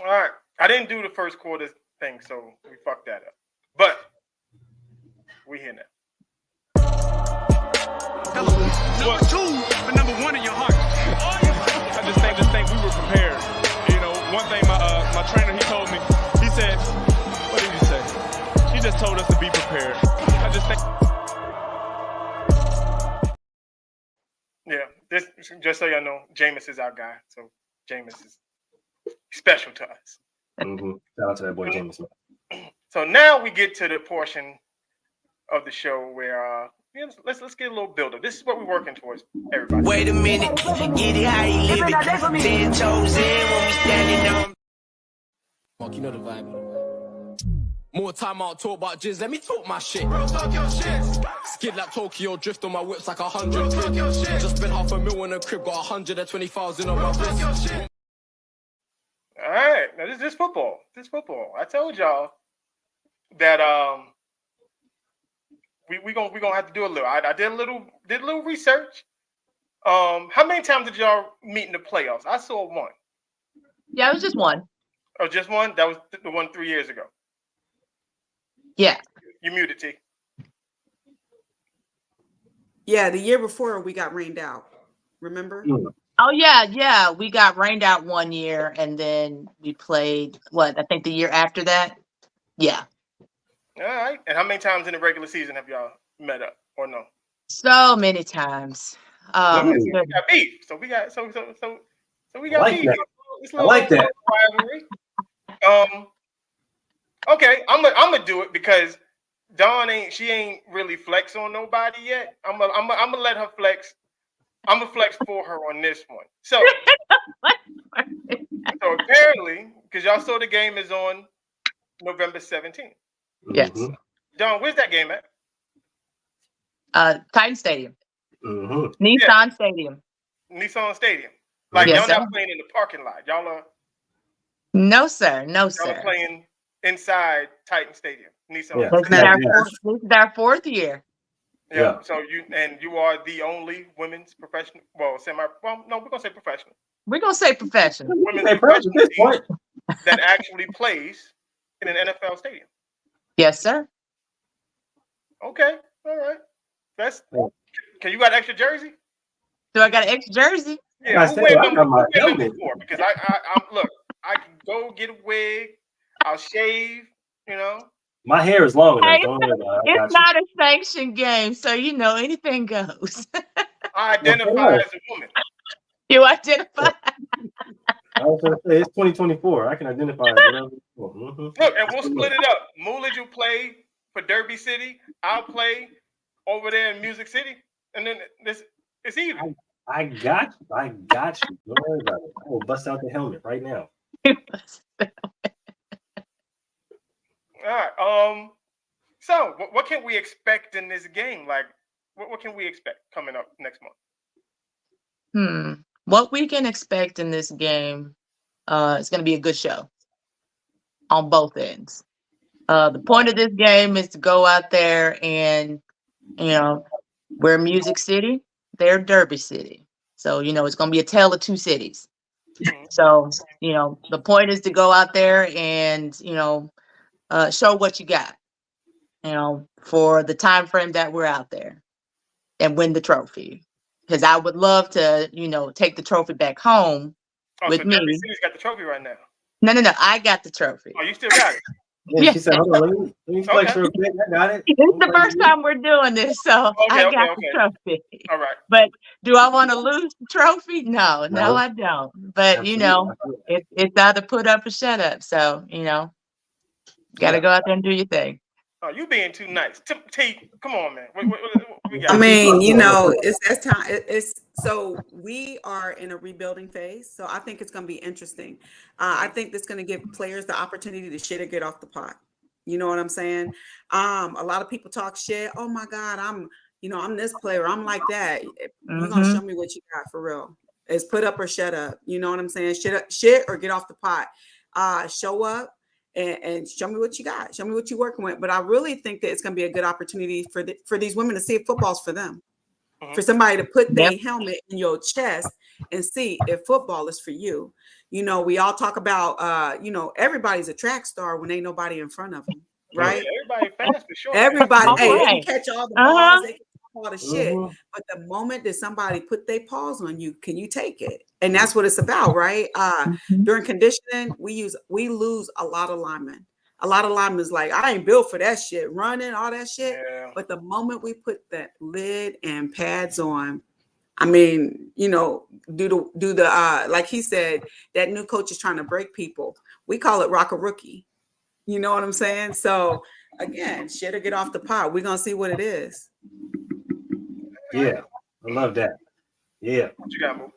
right. I didn't do the first quarter thing, so we fucked that up. But we here now. Hello. Number 2, but number 1 in your heart. I just think we were prepared. You know, one thing my trainer, he told me, he said, what did he say? He just told us to be prepared. I just think. Yeah, this just so y'all know, Jameis is our guy. So Jameis is special to us. Mm-hmm. Shout out to that boy James. So now we get to the portion of the show where let's get a little build-up. This is what we're working towards, everybody. Wait a minute, get it how you live it. 10 toes in when we standing on. Mark, you know the vibe. More time out, talk about jizz. Let me talk my shit. Talk your shit. Skid like Tokyo, drift on my whips like 100 quid. Just spent $500,000 in a crib, got 120,000 on my wrist. All right, now this is football. This is football. I told y'all that we gonna have to do a little. I did a little research. How many times did y'all meet in the playoffs? I saw one. Yeah, it was just one. Oh, just one? That was the one 3 years ago. Yeah. You muted, T. Yeah, the year before we got rained out. Remember? Oh yeah. We got rained out one year, and then we played I think the year after that. Yeah. All right. And how many times in the regular season have y'all met up or no? So many times. We got beef. So we got we got like beef. I like that. Rivalry. Okay, I'm gonna do it because Dawn ain't really flex on nobody yet. I'm gonna let her flex. I'm gonna flex for her on this one. So apparently, because y'all saw the game is on November 17th. Yes. Mm-hmm. Dawn, where's that game at? Titan Stadium. Mm-hmm. Nissan Stadium. Nissan Stadium. Like Yes, y'all not playing in the parking lot. Y'all are No, sir. y'all are playing inside Titan Stadium. Nissan. Yeah. This is our fourth year. Yeah. So you are the only women's professional. Well, no, we're gonna say professional. We're gonna say professional. Women's professional team that actually plays in an NFL stadium. Yes, sir. Okay. All right. Can you got extra jersey? Do I got an extra jersey? Yeah. I Who said wear I got my number helmet. 4? Because I'm look. I can go get a wig. I'll shave. You know. My hair is long enough. Hey, Don't worry about it. It's not a sanctioned game, so anything goes. I identify as a woman. You identify. I was gonna say it's 2024. I can identify as whatever. Mm-hmm. Look, and we'll split it up. Moolage will play for Derby City. I'll play over there in Music City, and then it's even. I got you. Don't worry about it. I will bust out the helmet right now. All right. So what can we expect in this game? Like, what can we expect coming up next month? What we can expect in this game is going to be a good show on both ends. The point of this game is to go out there and, we're Music City, they're Derby City. So, it's going to be a tale of two cities. So, the point is to go out there and, show what you got, for the time frame that we're out there and win the trophy. Because I would love to, take the trophy back home with me. Derby City's got the trophy right now. No. I got the trophy. Oh, you still got it? Yeah, she said, hold on, let me flex real quick. I got it. It's the first time we're doing this, so I got the trophy. All right. But do I want to lose the trophy? No, I don't. But, it's either put up or shut up. So, got to go out there and do your thing. Oh, you being too nice. T, come on, man. We got I you. mean, you know, it's that's time. It's so we are in a rebuilding phase. So I think it's going to be interesting. I think that's going to give players the opportunity to shit or get off the pot. You know what I'm saying? A lot of people talk shit. Oh my God, I'm this player. I'm like that. You're gonna show me what you got for real. It's put up or shut up. You know what I'm saying? Shit or get off the pot. Show up and show me what you got. Show me what you're working with. But I really think that it's going to be a good opportunity for these women to see if football's for them. For somebody to put their helmet in your chest and see if football is for you. You know, we all talk about, everybody's a track star when ain't nobody in front of them, right? Yeah, everybody fast for sure. Everybody, hey, they can Right. catch all the balls, they can talk all the shit. Mhm. But the moment that somebody put their paws on you, can you take it? And that's what it's about, right? During conditioning, we lose a lot of linemen. A lot of linemen is like, I ain't built for that shit, running, all that shit. Yeah. But the moment we put that lid and pads on, I mean, you know, do the like he said, that new coach is trying to break people. We call it rock a rookie. You know what I'm saying? So again, shit or get off the pot. We're gonna see what it is. Yeah, I love that. Yeah. What you got, Mo?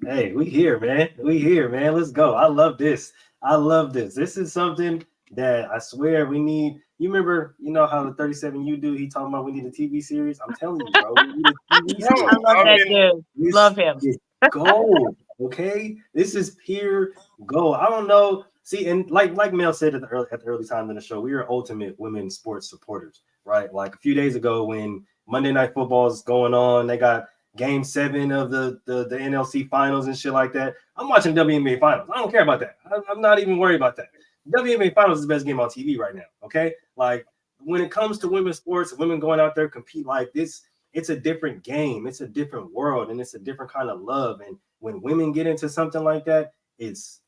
Hey, we here, man. We here, man. Let's go. I love this. I love this. This is something that I swear we need. You remember, you know how the 37U do? He talking about we need a TV series. I'm telling you, bro. We need a TV No, series. I love I that mean, dude. This Love him. is gold. Okay, this is pure gold. I don't know. See, and like Mel said at the early times in the show, we are ultimate women's sports supporters, right? Like a few days ago when Monday Night Football is going on, they got Game 7 of the NLC Finals and shit like that. I'm watching WNBA Finals. I don't care about that. I'm not even worried about that. WNBA Finals is the best game on TV right now. Okay, like when it comes to women's sports, women going out there compete like this. It's a different game. It's a different world, and it's a different kind of love. And when women get into something like that, it's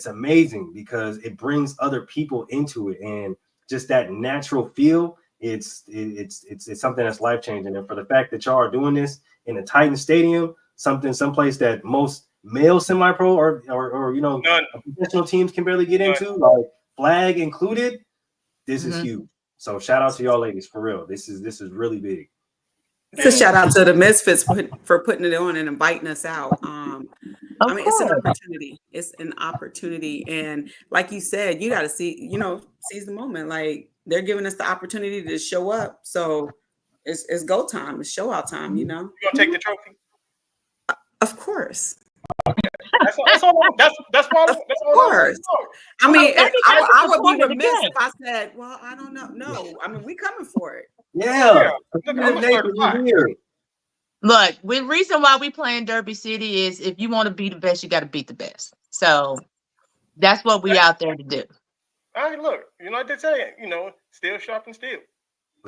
amazing because it brings other people into it, and just that natural feel. It's something that's life changing. And for the fact that y'all are doing this in a Titan Stadium, someplace that most male semi-pro or you know professional teams can barely get into, like flag included. This is huge. So shout out to y'all ladies for real. This is really big. It's a shout out to the Misfits for putting it on and inviting us out. I mean, it's an opportunity. It's an opportunity. And like you said, you got to seize the moment. Like they're giving us the opportunity to show up. So it's go time. It's show out time, you know? You gonna take the trophy? Of course. That's all. That's why. Of course. I mean, I would be remiss if I said, well, I don't know. No, I mean, we coming for it. Yeah. Look, the reason why we play in Derby City is if you want to be the best, you got to beat the best. So that's what we out there to do. All right, look, you know what they say, steel sharp and steel.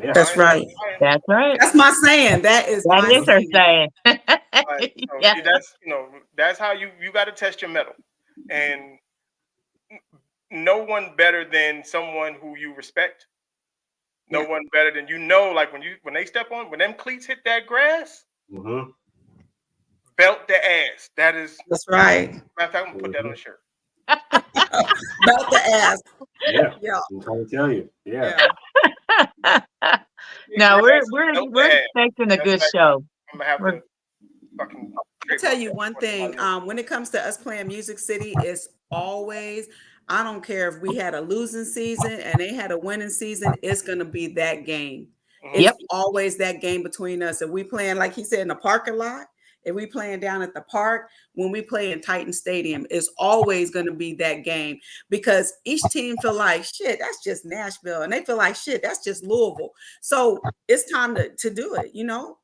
Yeah. That's right. That's right. That's my saying. That is her saying. Right. So Yeah. That's how you got to test your metal, and no one better than someone who you respect. No one better than like when they step on, when them cleats hit that grass, belt the ass. That's right. Matter of fact, I'm gonna put that on a shirt. Belt the ass. Yeah. Yeah. I'm trying to tell you. Yeah. No, we're expecting a good show. I'm gonna have to fucking. I'll tell you one thing. When it comes to us playing Music City, it's always. I don't care if we had a losing season and they had a winning season. It's gonna be that game. It's always that game between us. If we playing, like he said, in the parking lot, if we playing down at the park, when we play in Titan Stadium, it's always going to be that game because each team feel like shit, that's just Nashville, and they feel like shit, that's just Louisville. So it's time to do it.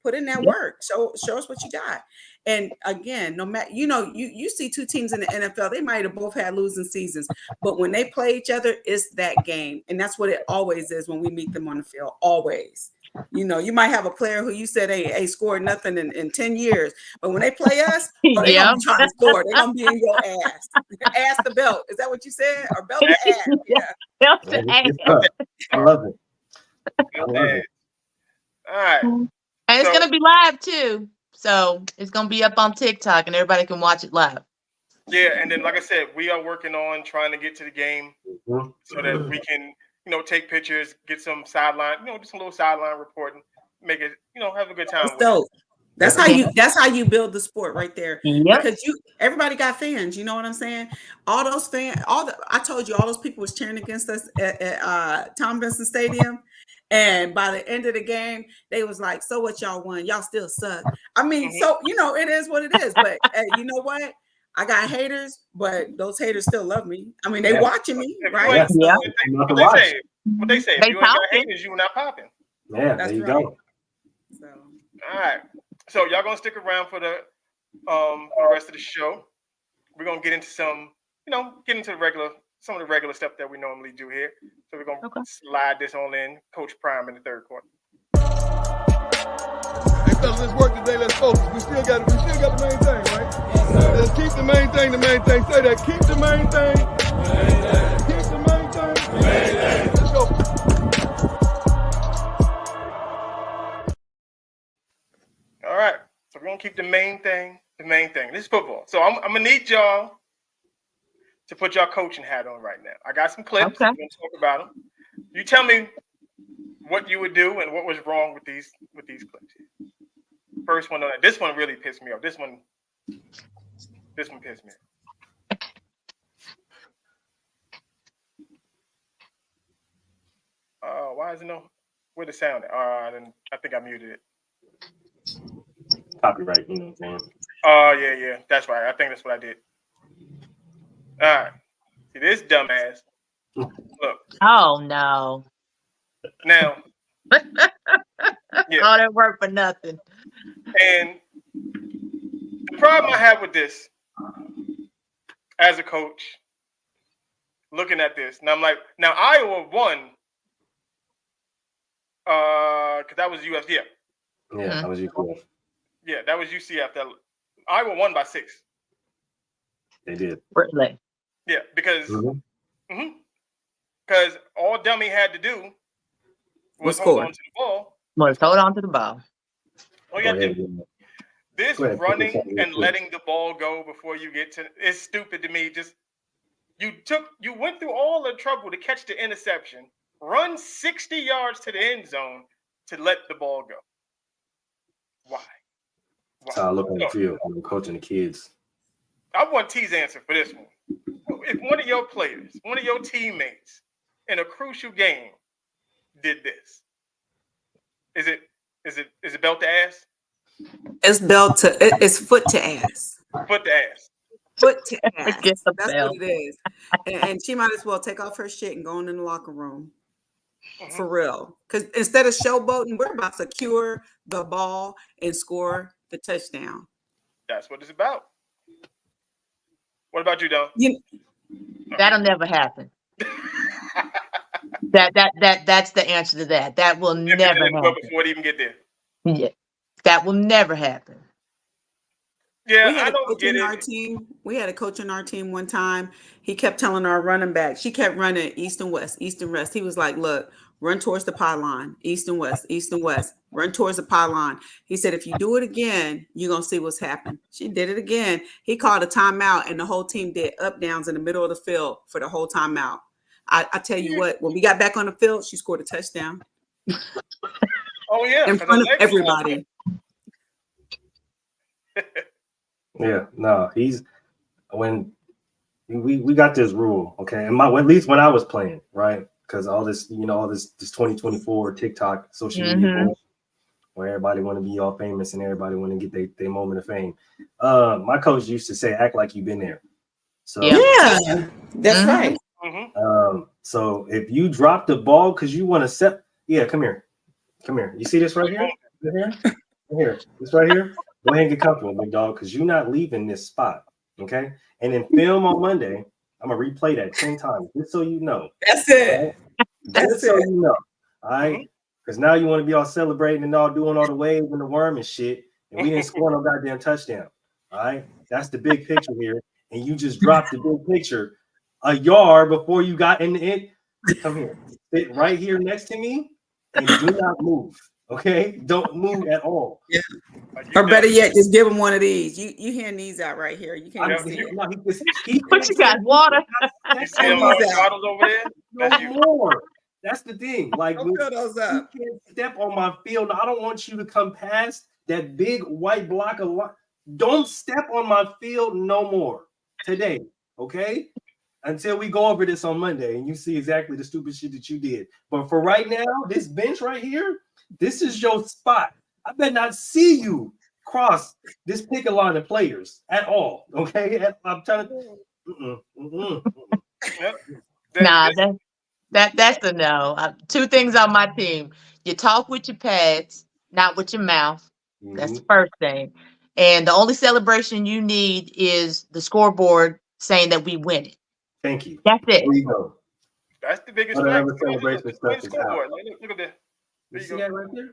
Put in that work. Show us what you got. And again, no matter you see two teams in the NFL, they might have both had losing seasons, but when they play each other, it's that game, and that's what it always is when we meet them on the field. Always. You might have a player who you said ain't scored nothing in 10 years, but when they play us, they're gonna be trying to score. They're gonna be in your ass. Ass the belt. Is that what you said? Or belt the ass? Yeah. Belt the ass. I love it. I love it. All right. And it's gonna be live too. So it's gonna be up on TikTok and everybody can watch it live. Yeah, and then like I said, we are working on trying to get to the game so that we can take pictures, get some sideline, do some little sideline reporting. make it, have a good time That's with it. dope. That's how you build the sport right there. Yep. Because everybody got fans, you know what I'm saying? All those fans, I told you all those people was cheering against us at Tom Benson Stadium. And by the end of the game, they was like, so what, y'all won? Y'all still suck. I mean, so it is what it is. But you know what? I got haters, but those haters still love me. I mean, they watching me, right? Yeah. What they say, if you ain't got haters, you not popping. Yeah, That's there you right. go. So All right. So y'all gonna stick around for the rest of the show. We're gonna get into some, get into some of the regular stuff that we normally do here. So we're gonna slide this on in, Coach Prime in the third quarter. Hey fellas, let's work today. Let's focus. We still got the main thing, right? Let's keep the main thing. The main thing. Say that. Keep the main thing. Keep the main thing. Let's go. All right. So we're gonna keep the main thing. This is football. So I'm gonna need y'all to put y'all coaching hat on right now. I got some clips. Okay. We're gonna talk about them. You tell me what you would do and what was wrong with these clips. First one, this one really pissed me off. This one pissed me off. Why is it no? Where the sound at? I think I muted it. Copyright, you know what I'm saying? Oh, yeah. That's right. I think that's what I did. All right. See, this dumbass. Look. Oh, no. Now. All that work for nothing. And the problem I have with this, as a coach, looking at this, and I'm like, now Iowa won, because that was UCF. Yeah, that was UCF. Yeah, that was UCF. That Iowa won by 6. They did. Really? Yeah, because all Dummy had to do was hold on to the ball. Hold on to the ball. Oh yeah, this running and letting the ball go before you get to it's stupid to me. Just you went through all the trouble to catch the interception, run 60 yards to the end zone to let the ball go. Why? That's how I look on the field when I'm coaching the kids. I want T's answer for this one. If one of your players, one of your teammates in a crucial game did this, is it belt to ass? It's foot to ass. Foot to ass. Foot to ass. That's what it is. And she might as well take off her shit and go in the locker room. For real. Because instead of showboating, we're about to secure the ball and score the touchdown. That's what it's about. What about you, Don? That'll never happen. That's the answer to that. That will never happen. Before it even get there. Yeah. That will never happen. Yeah, I don't get it. We had a coach on our team one time. He kept telling our running back, she kept running east and west, east and west. He was like, look, run towards the pylon, east and west, run towards the pylon. He said, if you do it again, you're going to see what's happened. She did it again. He called a timeout, and the whole team did up downs in the middle of the field for the whole timeout. I tell you what, when we got back on the field, she scored a touchdown. Oh, yeah. In front of everybody. Yeah, no, we got this rule, okay? And at least when I was playing, right? Because all this 2024 TikTok social media where everybody want to be all famous and everybody want to get their moment of fame. My coach used to say, act like you've been there. So yeah, that's right. So if you drop the ball because you want to come here. You see this right here? Right here. This right here. Go ahead and get comfortable, big dog, because you're not leaving this spot. Okay. And in film on Monday, I'm gonna replay that 10 times, just so you know. That's it. Right? Just so you know. All right. Because now you want to be all celebrating and all doing all the waves and the worm and shit. And we didn't score no goddamn touchdown. All right. That's the big picture here. And you just dropped the big picture a yard before you got in the end. Come here. Sit right here next to me and do not move. Okay, don't move at all. Yeah. Or better yet, just give him one of these. You hand these out right here. You can't see it. No, what you got? Water. You see them bottles over there? No more. That's the thing. Like, Don't fill those up. you can't step on my field. I don't want you to come past that big white block of light. Don't step on my field no more today, okay? Until we go over this on Monday and you see exactly the stupid shit that you did. But for right now, this bench right here, this is your spot. I better not see you cross this picket line of players at all, okay? I'm trying to. Yep. Nah, that's a no. Two things on my team: you talk with your pads, not with your mouth. That's the first thing. And the only celebration you need is the scoreboard saying that we win it. Thank you. That's it. There you go. That's the biggest Whatever flex. celebration Win stuff is scoreboard. out. Look at that. You see that right there?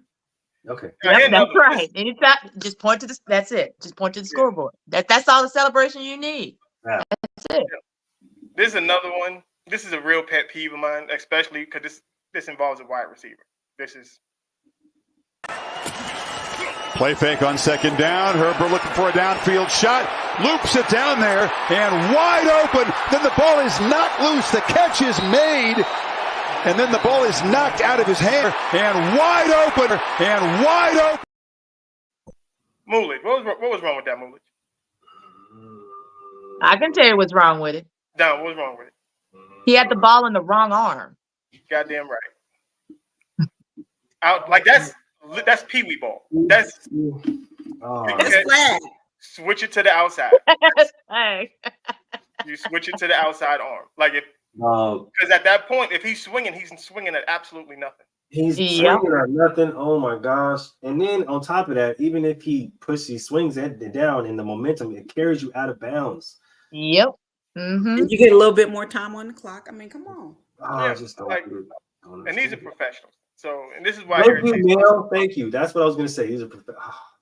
Okay. Yep, that's right. Anytime, just point to the. That's it. Just point to the scoreboard. That's all the celebration you need. Yeah. That's it. This is another one. This is a real pet peeve of mine, especially because this involves a wide receiver. This is play fake on second down. Herbert looking for a downfield shot. Loops it down there and wide open. Then the ball is knocked loose. The catch is made. And then the ball is knocked out of his hand and wide open. And wide open. Mulich. What was wrong with that, Mulich? I can tell you what's wrong with it. Don, what was wrong with it? He had the ball in the wrong arm. Goddamn right. Out like that's peewee ball. That's flag. Switch it to the outside. Hey. You switch it to the outside arm. Like if because at that point, if he's swinging at absolutely nothing. He's swinging at nothing. Oh my gosh! And then on top of that, even if he swings it down, and the momentum, it carries you out of bounds. Yep. Mm-hmm. And you get a little bit more time on the clock. I mean, come on. I just don't and these are professionals. So, and this is why. Thank you. That's what I was gonna say. These are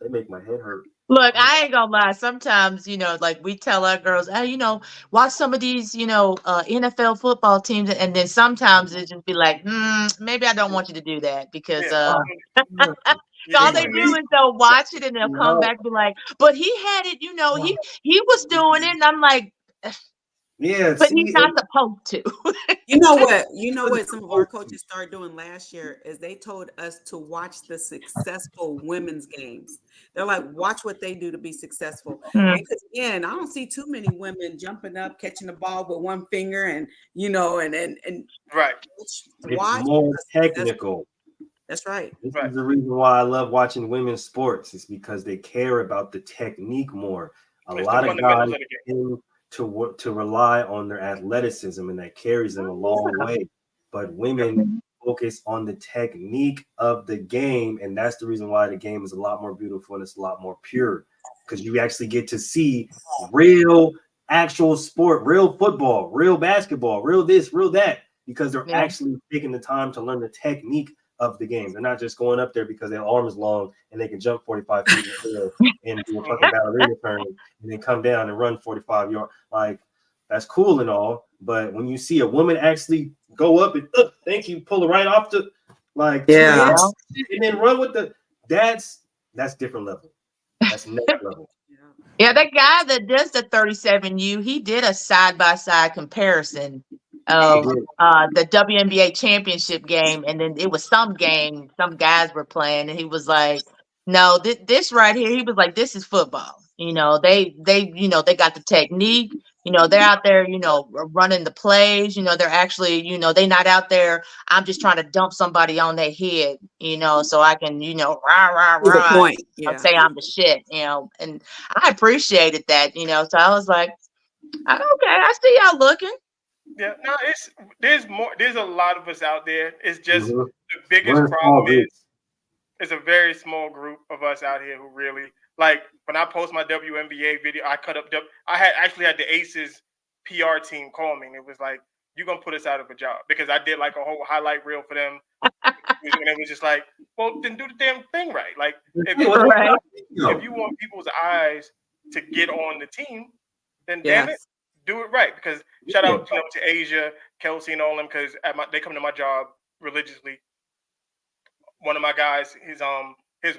they make my head hurt. Look, I ain't gonna lie. Sometimes, like we tell our girls, hey, watch some of these, NFL football teams, and then sometimes it just be like, maybe I don't want you to do that because all they do is they'll watch it and they'll come back and be like, but he had it, he was doing it, and I'm like, yeah, but he's not supposed to. You know what some of our coaches started doing last year is they told us to watch the successful women's games. They're like, watch what they do to be successful. Because again, I don't see too many women jumping up, catching the ball with one finger, and right. It's more technical. That's right. This is the reason why I love watching women's sports. It's because they care about the technique more. A lot of guys to rely on their athleticism, and that carries them a long way. But women focus on the technique of the game, and that's the reason why the game is a lot more beautiful and it's a lot more pure, because you actually get to see real actual sport, real football, real basketball, real this, real that, because they're actually taking the time to learn the technique of the game. They're not just going up there because their arm is long and they can jump 45 feet in the air and do a fucking ballerina turn and then come down and run 45 yards. Like, that's cool and all, but when you see a woman actually go up and pull it right off the and then run with that's different level. That's next level. Yeah, that guy that does the 37U, he did a side-by-side comparison of the WNBA championship game, and then it was some game some guys were playing, and he was like, no, this right here, he was like, this is football. They got the technique, they're out there, running the plays, they're actually, they're not out there, I'm just trying to dump somebody on their head, so I can, rah, say I'm the shit, and I appreciated that, so I was like, okay, I see y'all looking. Yeah, no, there's a lot of us out there. It's just the biggest problem is it's a very small group of us out here who really, like, when I post my WNBA video, I actually had the Aces PR team call me, and it was like, you're gonna put us out of a job, because I did like a whole highlight reel for them. And it was just like, well, then do the damn thing right. Like, if you want people's eyes to get on the team, then damn it, do it right. Because shout out to Asia, Kelsey, and all them, because they come to my job religiously. One of my guys, his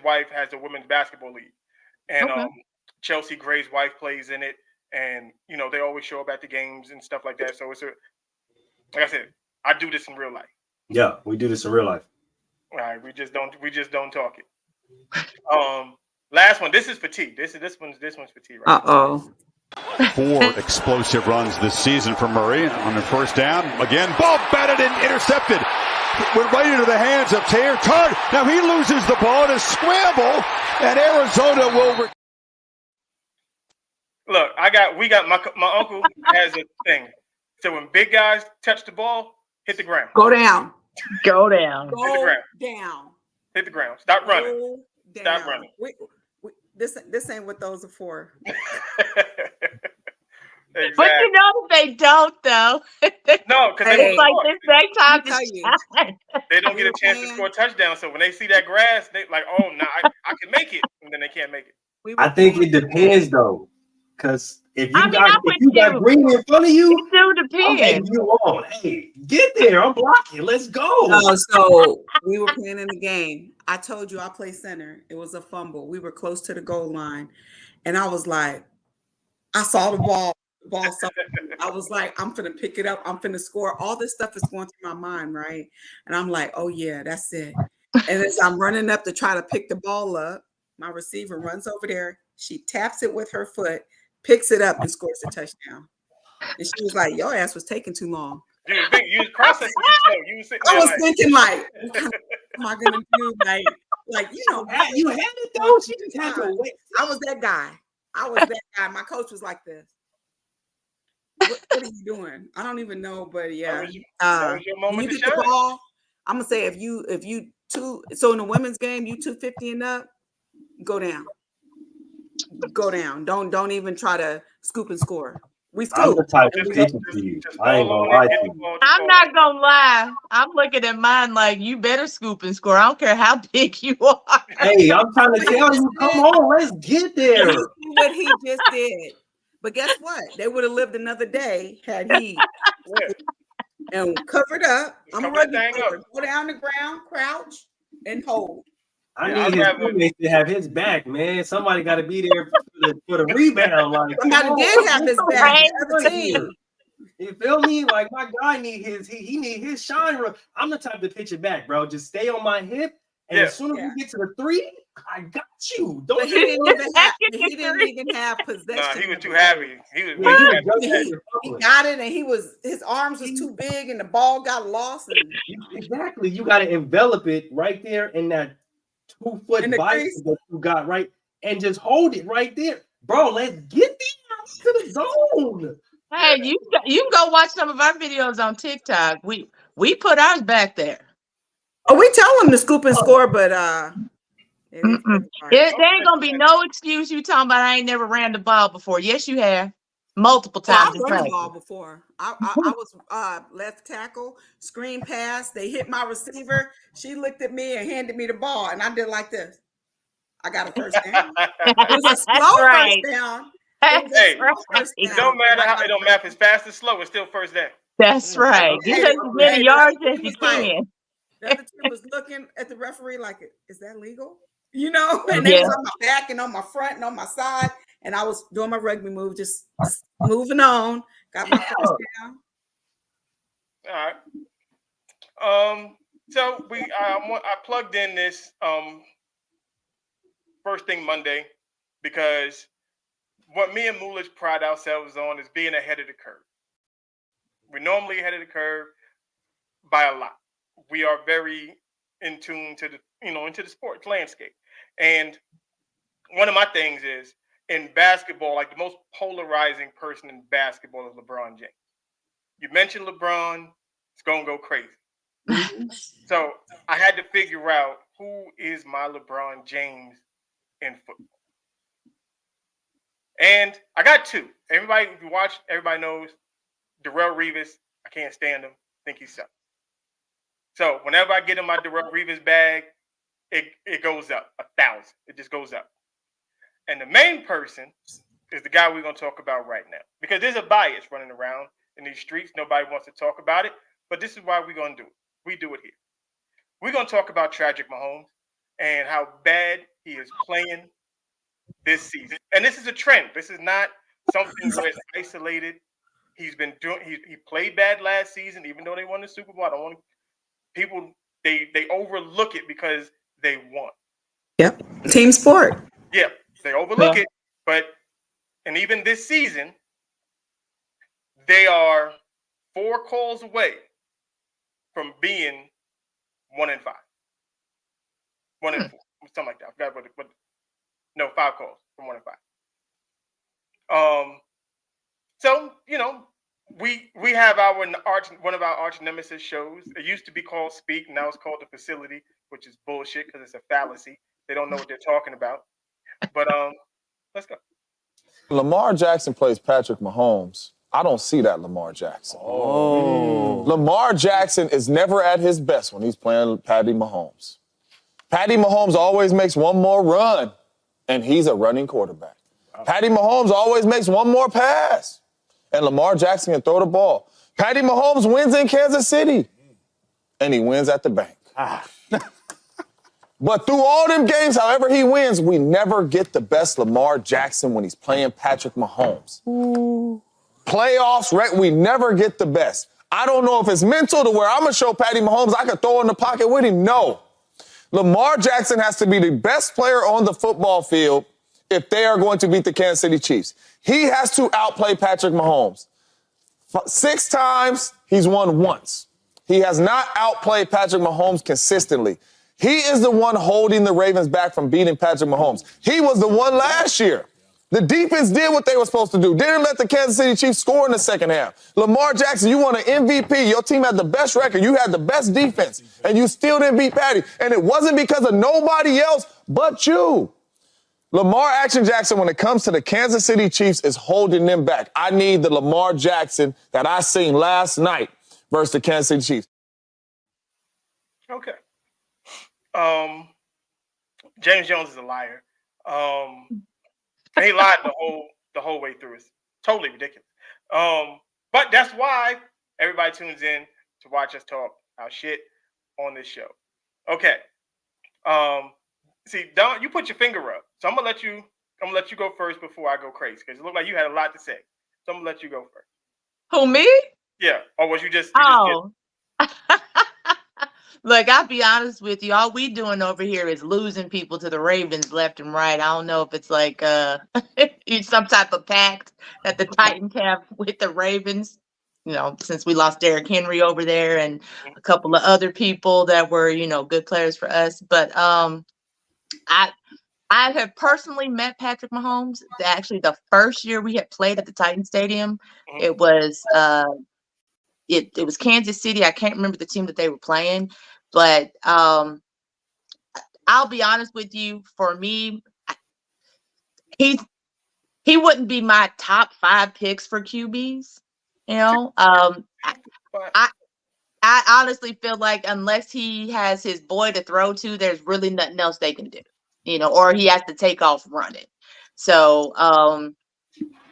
wife has a women's basketball league, and Chelsea Gray's wife plays in it, and they always show up at the games and stuff like that. So it's like I said, I do this in real life. Yeah, we do this in real life. All right, we just don't talk it. Last one. This is for T. This one's for T, right? Uh-oh. 4 explosive runs this season for Murray on the first down. Again, ball batted and intercepted. Went right into the hands of Taylor Todd. Now he loses the ball in a scramble, and Arizona will. Look, we got my uncle has a thing. So when big guys touch the ball, hit the ground. Go down. Go down. Hit the ground. Down. Hit the ground. Stop running. Go down. Stop running. This ain't what those are for. Exactly. But you know they don't though. No, because it's like this next time to shine. They don't get a chance to score a touchdown. So when they see that grass, they like, oh, no, I can make it, and then they can't make it. I think it depends though, because if you you got green in front of you, it still depends. you on. Hey, get there! I'm blocking. Let's go. So we were playing in the game. I told you I play center. It was a fumble. We were close to the goal line, and I was like, I saw the ball. I was like, I'm finna pick it up. I'm finna score. All this stuff is going through my mind, right? And I'm like, oh yeah, that's it. And as I'm running up to try to pick the ball up, my receiver runs over there. She taps it with her foot, picks it up, and scores the touchdown. And she was like, your ass was taking too long. You was processing too slow. I was thinking like, what am I gonna do? Like you had it though. She just had to wait. I was that guy. My coach was like this. What are you doing? I don't even know, but yeah. That was your moment when you to get the shine. ball, I'm gonna say if you so in the women's game, you 250 and up, go down. Go down. Don't even try to scoop and score. We scoop. I'm the type to pitch it to you. I ain't gonna lie to you. I'm not gonna lie. I'm looking at mine like you better scoop and score. I don't care how big you are. Hey, I'm trying to tell you, come on, let's get there. What he just did. But guess what? They would have lived another day had he and covered up. I'm a rugby player. Go down the ground, crouch, and hold. I need his teammates to have his back, man. Somebody got to be there for the rebound. Like somebody did have his back. The other team. You feel me? Like my guy need he need his shine. I'm the type to pitch it back, bro. Just stay on my hip, and as soon as we get to the 3, I got you. Don't he didn't even have possession. Nah, he was too heavy. He got it, and his arms was too big, and the ball got lost. Exactly. You got to envelop it right there in that 2-foot vice that you got right, and just hold it right there, bro. Let's get these to the zone. Hey, you can go watch some of our videos on TikTok. We put ours back there. Oh, we tell them to scoop and score, but there ain't gonna be no excuse. You talking about I ain't never ran the ball before? Yes, you have multiple times. I've run the ball before. I was left tackle, screen pass. They hit my receiver. She looked at me and handed me the ball, and I did like this. I got a first down. It was a slow first down. It don't matter how it don't matter if it's fast or slow. It's still first down. That's right. You take as many yards as you can. The other team was looking at the referee like, is that legal? You know, and they was on my back and on my front and on my side, and I was doing my rugby move, just moving on. Got my first down. All right. So I plugged in this first thing Monday because what me and Mulish pride ourselves on is being ahead of the curve. We're normally ahead of the curve by a lot. We are very in tune to into the sports landscape. And one of my things is in basketball, like the most polarizing person in basketball is LeBron James. You mentioned LeBron, it's gonna go crazy. So I had to figure out who is my LeBron James in football. And I got 2. Everybody, if you watch, everybody knows Darrelle Revis. I can't stand him. I think he sucks. So whenever I get in my Darrelle Revis bag, it goes up 1,000. It just goes up. And the main person is the guy we're going to talk about right now. Because there's a bias running around in these streets. Nobody wants to talk about it. But this is why we're going to do it. We do it here. We're going to talk about Patrick Mahomes and how bad he is playing this season. And this is a trend. This is not something that's isolated. He's been doing. He played bad last season, even though they won the Super Bowl. I don't want people they overlook it because they won. Yep. Team sport. Yeah, they overlook it, and even this season, they are 4 calls away from being 1-5, 1-4, something like that. I forgot what. No, 5 calls from 1-5. So we have one of our arch nemesis shows. It used to be called Speak, now it's called The Facility, which is bullshit because it's a fallacy. They don't know what they're talking about. But let's go. Lamar Jackson plays Patrick Mahomes. I don't see that Lamar Jackson. Lamar Jackson is never at his best when he's playing Patty Mahomes. Patty Mahomes always makes one more run, and he's a running quarterback. Patty Mahomes always makes one more pass, and Lamar Jackson can throw the ball. Patty Mahomes wins in Kansas City, and he wins at the bank. But through all them games, however he wins, we never get the best Lamar Jackson when he's playing Patrick Mahomes. Playoffs, we never get the best. I don't know if it's mental to where I'm going to show Patty Mahomes I could throw in the pocket with him. No. Lamar Jackson has to be the best player on the football field if they are going to beat the Kansas City Chiefs. He has to outplay Patrick Mahomes. 6 times, he's won once. He has not outplayed Patrick Mahomes consistently. He is the one holding the Ravens back from beating Patrick Mahomes. He was the one last year. The defense did what they were supposed to do. Didn't let the Kansas City Chiefs score in the second half. Lamar Jackson, you won an MVP. Your team had the best record. You had the best defense. And you still didn't beat Patty. And it wasn't because of nobody else but you. Lamar Action Jackson, when it comes to the Kansas City Chiefs, is holding them back. I need the Lamar Jackson that I seen last night versus the Kansas City Chiefs. Okay. James Jones is a liar. He lied the whole way through. It's totally ridiculous. But that's why everybody tunes in to watch us talk our shit on this show. Okay. See, Don, you put your finger up, so I'm gonna let you go first before I go crazy because it looked like you had a lot to say. So I'm gonna let you go first. Who, me? Yeah. Or was you just? Look, I'll be honest with you. All we doing over here is losing people to the Ravens left and right. I don't know if it's like some type of pact that the Titans have with the Ravens. Since we lost Derrick Henry over there and a couple of other people that were, good players for us. But I have personally met Patrick Mahomes. Actually, the first year we had played at the Titan Stadium, it was it was Kansas City. I can't remember the team that they were playing, but I'll be honest with you. For me, he wouldn't be my top 5 picks for QBs. I honestly feel like unless he has his boy to throw to, there's really nothing else they can do. Or he has to take off running. So,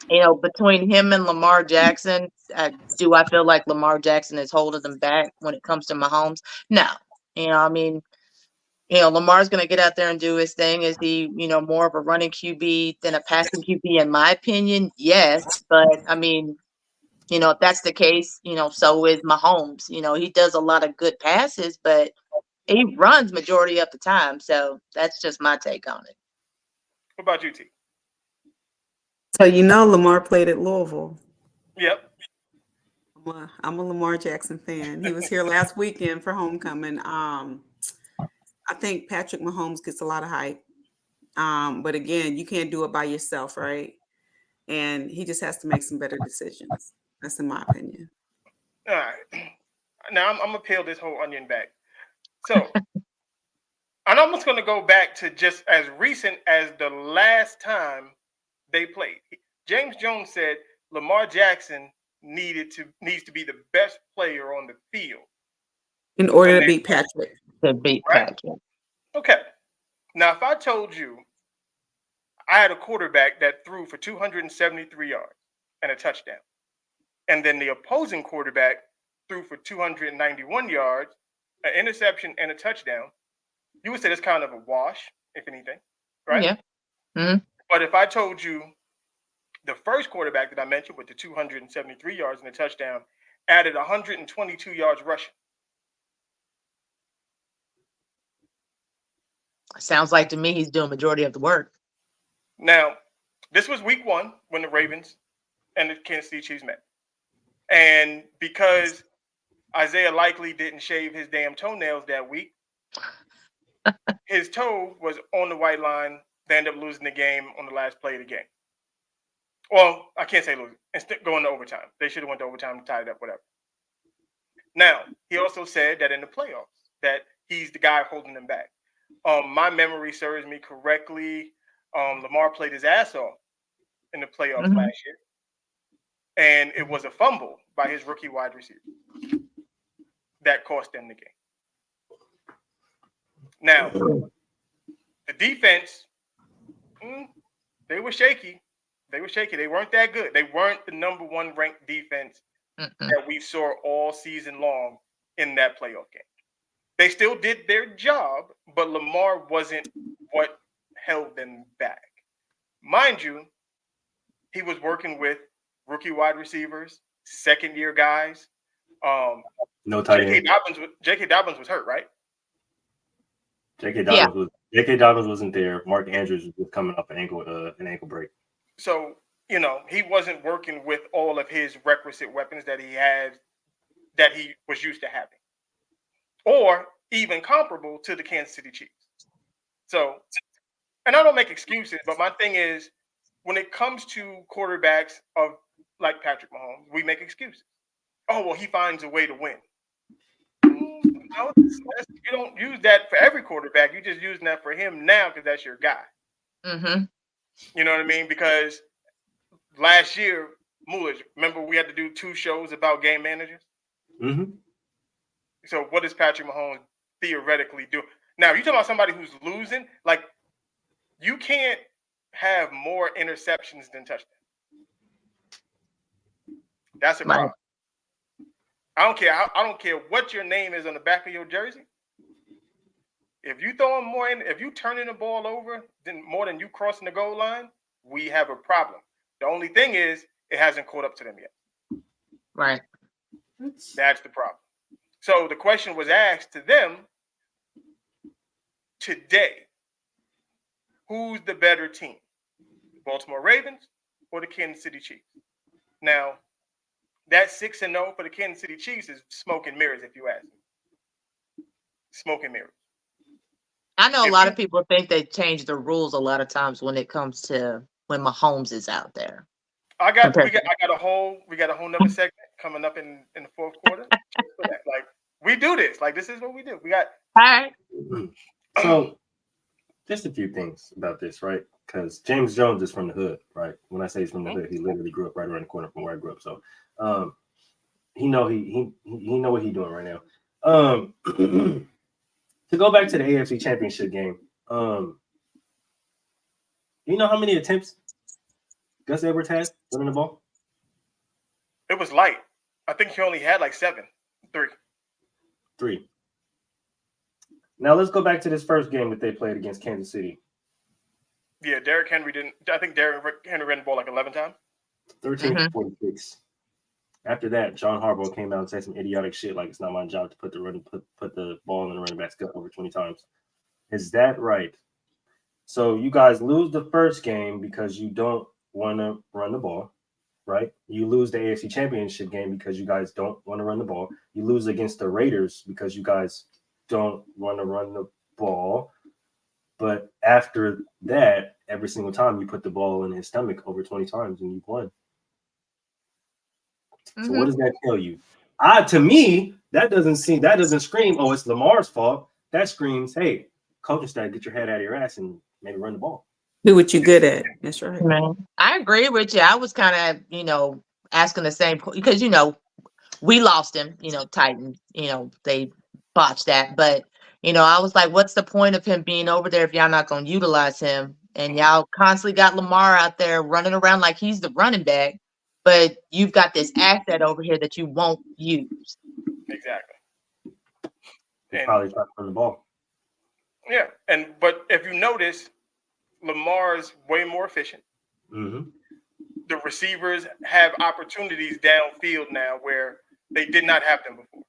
between him and Lamar Jackson, do I feel like Lamar Jackson is holding them back when it comes to Mahomes? No. Lamar's going to get out there and do his thing. Is he, more of a running QB than a passing QB, in my opinion? Yes. But, if that's the case, so is Mahomes. He does a lot of good passes, but he runs majority of the time. So that's just my take on it. What about you, T? So Lamar played at Louisville. Yep. I'm a Lamar Jackson fan. He was here last weekend for homecoming. I think Patrick Mahomes gets a lot of hype. But again, you can't do it by yourself, right? And he just has to make some better decisions. That's in my opinion. All right. Now I'm gonna peel this whole onion back. So I'm almost gonna go back to just as recent as the last time they played. James Jones said Lamar Jackson needs to be the best player on the field in order to beat Patrick. Patrick. Okay. Now, if I told you I had a quarterback that threw for 273 yards and a touchdown, and then the opposing quarterback threw for 291 yards, an interception, and a touchdown, you would say that's kind of a wash, if anything, right? Yeah. Mm-hmm. But if I told you the first quarterback that I mentioned with the 273 yards and a touchdown added 122 yards rushing, Sounds like to me he's doing majority of the work. Now, this was week 1 when the Ravens and the Kansas City Chiefs met. And because Isaiah likely didn't shave his damn toenails that week, his toe was on the white line. They ended up losing the game on the last play of the game. Well, I can't say losing. Instead, going to overtime. They should have went to overtime and tied it up, whatever. Now, he also said that in the playoffs, that he's the guy holding them back. My memory serves me correctly. Lamar played his ass off in the playoffs last year. And it was a fumble by his rookie wide receiver that cost them the game. Now, the defense, they were shaky. They were shaky. They weren't that good. They weren't the number 1 ranked defense that we saw all season long in that playoff game. They still did their job, but Lamar wasn't what held them back. Mind you, he was working with rookie wide receivers, second-year guys. No tight end. J.K. Dobbins was hurt, right? J.K. Dobbins wasn't there. Mark Andrews was coming off an ankle break. So, he wasn't working with all of his requisite weapons that he had, that he was used to having, or even comparable to the Kansas City Chiefs. So, and I don't make excuses, but my thing is, when it comes to quarterbacks of like Patrick Mahomes, we make excuses. Oh, well, he finds a way to win. No, you don't use that for every quarterback. You're just using that for him now because that's your guy. Mm-hmm. You know what I mean? Because last year, Moolage, remember we had to do 2 shows about game managers? Mm-hmm. So what does Patrick Mahomes theoretically do? Now, you talking about somebody who's losing, like, you can't have more interceptions than touchdowns. That's a problem. I don't care. I don't care what your name is on the back of your jersey. If you throwing more in, if you turning the ball over more than you crossing the goal line, we have a problem. The only thing is it hasn't caught up to them yet. Right. That's the problem. So the question was asked to them today: who's the better team, the Baltimore Ravens or the Kansas City Chiefs? Now, that 6-0 for the Kansas City Chiefs is smoke and mirrors, if you ask me. Smoke and mirrors. I know a lot of people think they change the rules a lot of times when it comes to when Mahomes is out there. We got a whole nother segment coming up in the fourth quarter. Like, we do this. Like, this is what we do. We got. All right. So, just a few things about this, right? Because James Jones is from the hood, right? When I say he's from the hood, he literally grew up right around the corner from where I grew up. So, he know what he's doing right now. To go back to the AFC Championship game, you know how many attempts Gus Edwards had running the ball? It was light. I think he only had like 3. Now let's go back to this first game that they played against Kansas City. Yeah, Derrick Henry didn't. I think Derrick Henry ran the ball like 11 times. 13 to 46. After that, John Harbaugh came out and said some idiotic shit like it's not my job to put the ball in the running back's gut over 20 times. Is that right? So you guys lose the first game because you don't want to run the ball, right? You lose the AFC Championship game because you guys don't want to run the ball. You lose against the Raiders because you guys don't want to run the ball. But after that, every single time you put the ball in his stomach over 20 times and you won. So what does that tell you? To me, that doesn't scream, oh, it's Lamar's fault. That screams, hey, coaching staff, get your head out of your ass and maybe run the ball. Do what you're good at. That's right. I agree with you. I was kind of, asking the same because, we lost him, Titan, they botched that. But, I was like, what's the point of him being over there if y'all not going to utilize him? And y'all constantly got Lamar out there running around like he's the running back. But you've got this asset over here that you won't use. Exactly. They probably trying to run the ball. Yeah, but if you notice, Lamar's way more efficient. Mm-hmm. The receivers have opportunities downfield now where they did not have them before.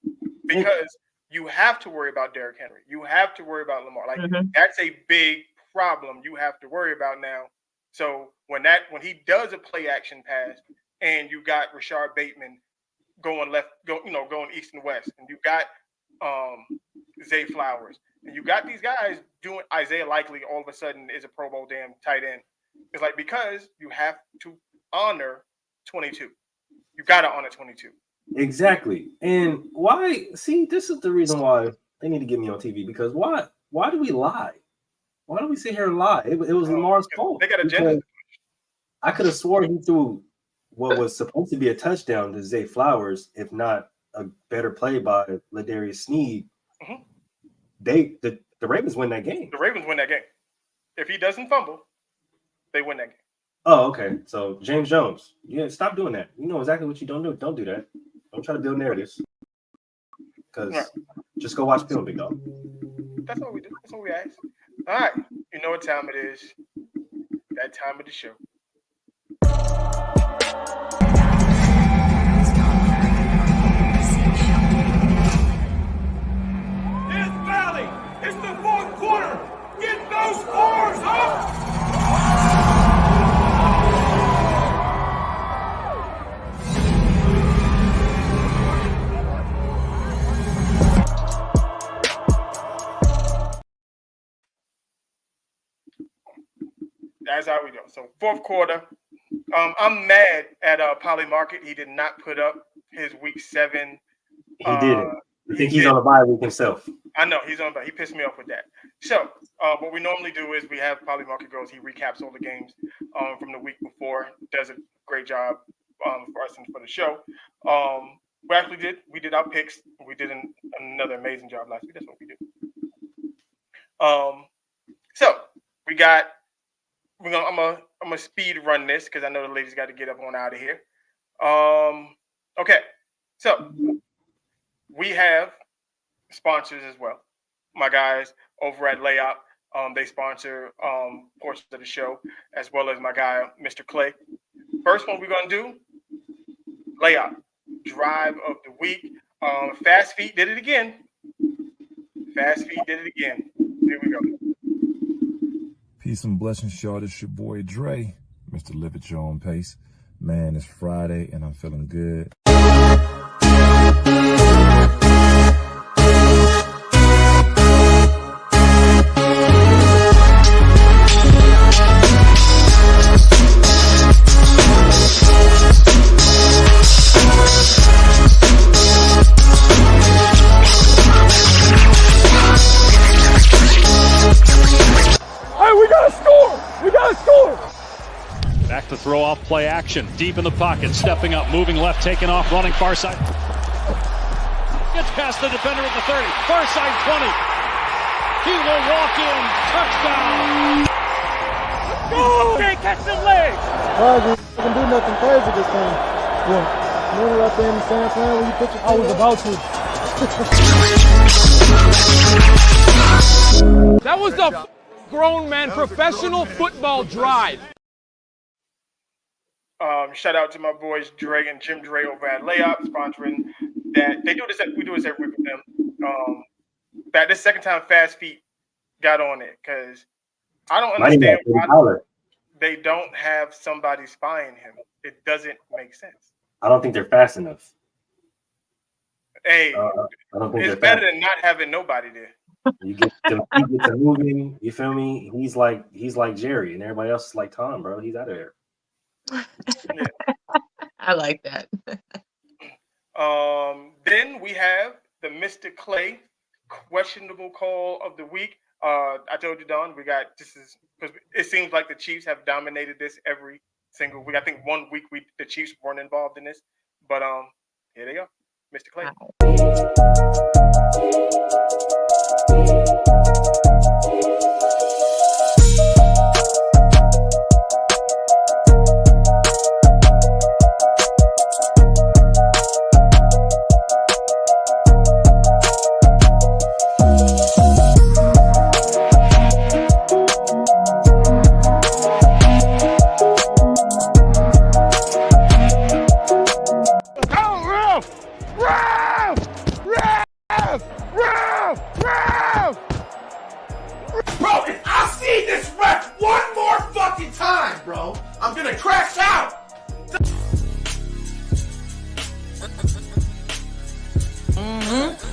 Because you have to worry about Derrick Henry. You have to worry about Lamar. Like Mhm. that's a big problem you have to worry about now. So when he does a play action pass and you got Rashard Bateman going east and west, and you got Zay Flowers, and you got these guys doing Isaiah Likely all of a sudden is a Pro Bowl damn tight end. It's like because you have to honor 22. You got to honor 22. Exactly. And why? See, this is the reason why they need to get me on TV, because why do we lie? Why do we sit here and lie? It was Lamar's fault. They got agenda. I could have sworn he threw what was supposed to be a touchdown to Zay Flowers, if not a better play by Ladarius Sneed. Mm-hmm. The Ravens win that game. The Ravens win that game. If he doesn't fumble, they win that game. Oh, okay. So James Jones, yeah, stop doing that. You know exactly what you don't do. Don't do that. Don't try to build narratives. Because just go watch film, big dog. That's what we do. That's what we ask. All right. You know what time it is. That time of the show. Death Valley, it's the fourth quarter. Get those scores up. That's how we do. So fourth quarter. I'm mad at Poly Market. He did not put up his week 7. He didn't. I think he's on a bye week himself. I know he's on, but he pissed me off with that. So what we normally do is we have Poly Market goes. He recaps all the games from the week before. Does a great job for us and for the show. We did our picks. We did another amazing job last week. That's what we do. So we got. I'm gonna speed run this because I know the ladies got to get up on out of here. Okay, so we have sponsors as well. My guys over at Layup, they sponsor portions of the show, as well as my guy Mr. Clay. First one we're gonna do, Layup drive of the week. Fast Feet did it again. Here we go. Peace and blessings, y'all. This your boy Dre, Mr. Live at Your Own Pace. Man, it's Friday and I'm feeling good. Back to throw off play action. Deep in the pocket. Stepping up. Moving left. Taking off. Running far side. Gets past the defender at the 30. Far side 20. He will walk in. Touchdown. Let's go. Okay, catch some legs. I can do nothing crazy this time. Yeah. You know right there in the San Fran when you put your I was about to. That was the grown man professional football drive. Shout out to my boys Dre and Jim Dre over at Layup sponsoring that. We do this every week with them. This second time Fast Feet got on it because I don't understand why they don't have somebody spying him. It doesn't make sense. I don't think they're fast enough. Hey, I don't think it's better than not having nobody there. You get to moving. You feel me? He's like Jerry, and everybody else is like Tom, bro. He's out of there. Yeah. I like that. Then we have the Mr. Clay questionable call of the week. I told you, Don, this is because it seems like the Chiefs have dominated this every single week. I think 1 week the Chiefs weren't involved in this, but here they go, Mr. Clay. gonna crash out.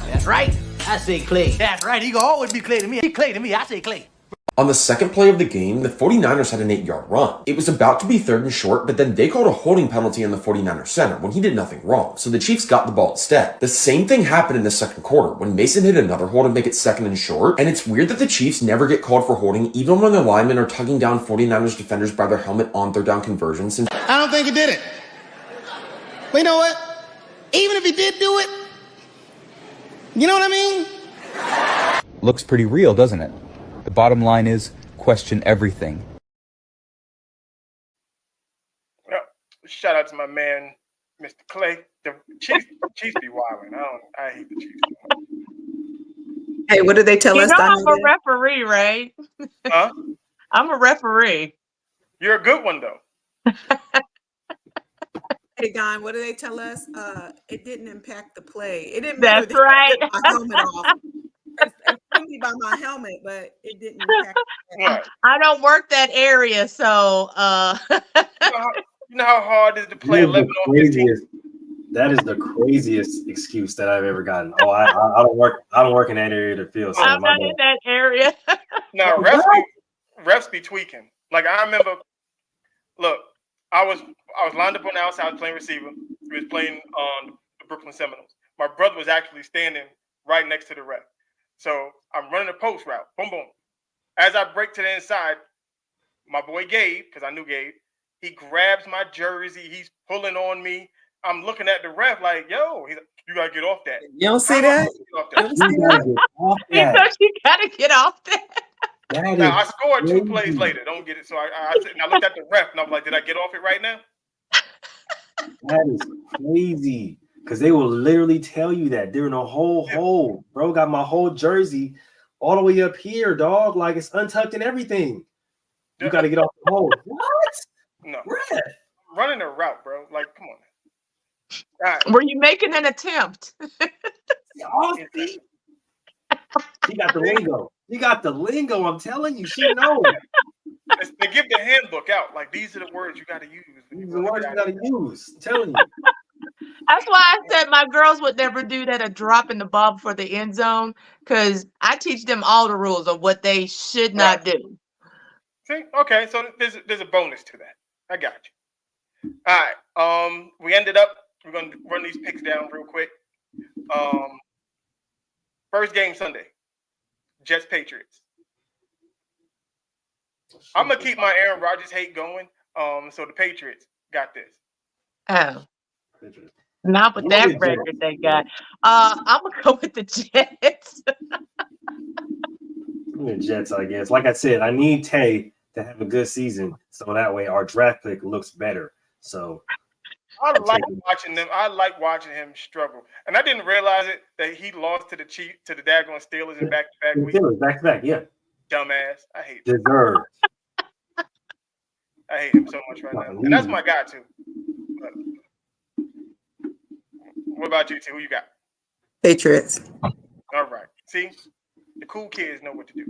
That's right. I say Clay. That's right. He gonna always be Clay to me. He Clay to me. I say Clay. On the second play of the game, the 49ers had an 8-yard run. It was about to be 3rd and short, but then they called a holding penalty on the 49ers center when he did nothing wrong, so the Chiefs got the ball instead. The same thing happened in the second quarter when Mason hit another hold to make it 2nd and short, and it's weird that the Chiefs never get called for holding even when their linemen are tugging down 49ers defenders by their helmet on 3rd down conversions. And I don't think he did it. But you know what? Even if he did do it, you know what I mean? Looks pretty real, doesn't it? The bottom line is, question everything. Well, shout out to my man, Mr. Clay. The Chiefs be wilding. I hate the Chiefs. Hey, what did they tell us? I'm a referee, right? Huh? I'm a referee. You're a good one, though. Hey, Don, what did they tell us? It didn't impact the play. It didn't matter. That's right. My helmet off. It took me by my helmet, but it didn't impact. I don't work that area, so you know how hard it is to play 11 on 15? That is the craziest excuse that I've ever gotten. Oh, I don't work in that area of the field. So I'm not in that area. No, refs be tweaking. Like I remember, look, I was lined up on the outside, I was playing receiver. He was playing on the Brooklyn Seminoles. My brother was actually standing right next to the ref. So I'm running a post route. Boom, boom. As I break to the inside, my boy Gabe, because I knew Gabe, he grabs my jersey. He's pulling on me. I'm looking at the ref like, yo, you got to get off that. You don't see that? He said you got to get off that. Now, I scored 2 plays later. Don't get it. So I looked at the ref and I was like, did I get off it right now? That is crazy. Because they will literally tell you that during the whole hole. Bro, got my whole jersey all the way up here, dog. Like it's untucked and everything. You got to get off the hole. What? No. Ref. Running a route, bro. Like, come on. All right. Were you making an attempt? She got the lingo. You got the lingo. I'm telling you. She knows. They give the handbook out. Like, these are the words you got to use. These are the words you got to use. I'm telling you. That's why I said my girls would never do that, a drop in the ball before the end zone, because I teach them all the rules of what they should not do. See? Okay, so there's a bonus to that. I got you. All right. We ended up, we're going to run these picks down real quick. First game Sunday, Jets Patriots. I'm going to keep my Aaron Rodgers hate going. So the Patriots got this. Oh. Not with that record they got. I'm gonna go with the Jets. The Jets, I guess. Like I said, I need Tay to have a good season, so that way our draft pick looks better. So I like watching them. I like watching him struggle, and I didn't realize it that he lost to the daggone Steelers in back-to-back weeks. Back-to-back, yeah. Dumbass. I hate him. Deserved. I hate him so much right now, and that's my guy too. But what about you, T? Who you got? Patriots. All right. See, the cool kids know what to do.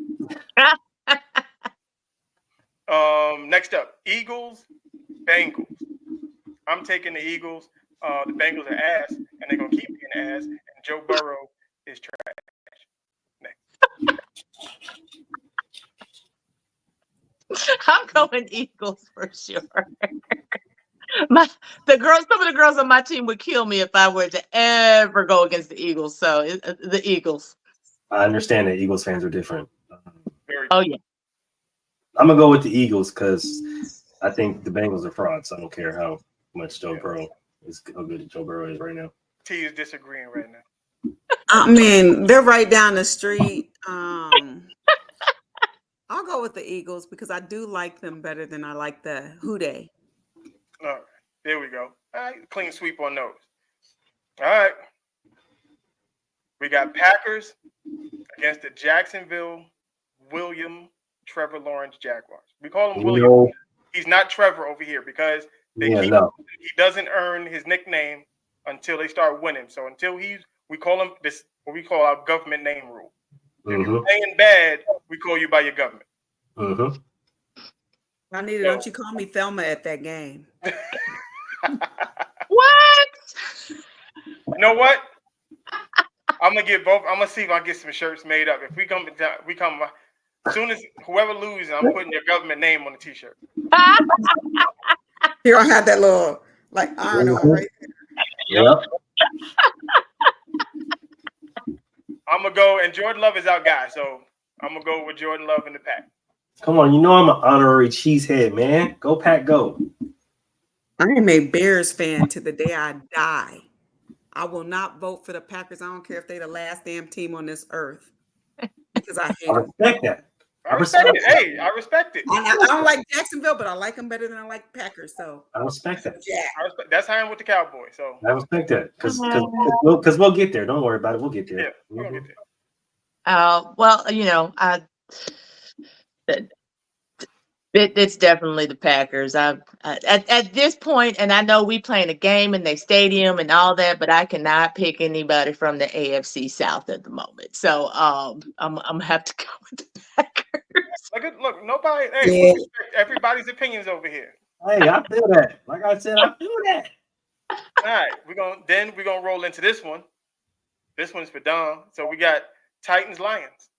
Next up, Eagles, Bengals. I'm taking the Eagles. The Bengals are ass, and they're gonna keep being ass. And Joe Burrow is trash. Next. I'm going Eagles for sure. Some of the girls on my team would kill me if I were to ever go against the Eagles. So the Eagles. I understand that Eagles fans are different. Oh yeah. I'm gonna go with the Eagles because I think the Bengals are frauds. I don't care how much how good Joe Burrow is right now. T is disagreeing right now. I mean, they're right down the street. I'll go with the Eagles because I do like them better than I like the Who Dey. All right, there we go. All right, clean sweep on those. All right. We got Packers against the Jacksonville Trevor Lawrence Jaguars. We call him William. No. He's not Trevor over here because he doesn't earn his nickname until they start winning. So until we call him this, what we call our government name rule. If you're playing bad, we call you by your government. All Juanita, don't you call me Thelma at that game. What? You know what? I'm gonna get both. I'm gonna see if I get some shirts made up. If we come. As soon as whoever loses, I'm putting your government name on the T-shirt. You don't have that little like iron on right there. Yep. I'm gonna go, and Jordan Love is our guy, so I'm gonna go with Jordan Love in the pack. Come on, you know I'm an honorary cheesehead, man. Go Pack, go. I am a Bears fan to the day I die. I will not vote for the Packers. I don't care if they're the last damn team on this earth because I hate I them. respect that. I respect it. Hey, I respect it. I don't like Jacksonville, but I like them better than I like Packers. So I respect that. yeah, that's how I'm with the Cowboys. So I respect that because we'll get there. Don't worry about it. We'll get there. yeah, we're gonna get there. Well, it's definitely the Packers. At this point, and I know we playing a game in their stadium and all that, but I cannot pick anybody from the AFC South at the moment. So I'm gonna have to go with the Packers. Look, nobody. Hey, we respect everybody's opinions over here. Hey, I feel that. Like I said, I feel that. All right, we're gonna roll into this one. This one's for Dom. So we got Titans Lions.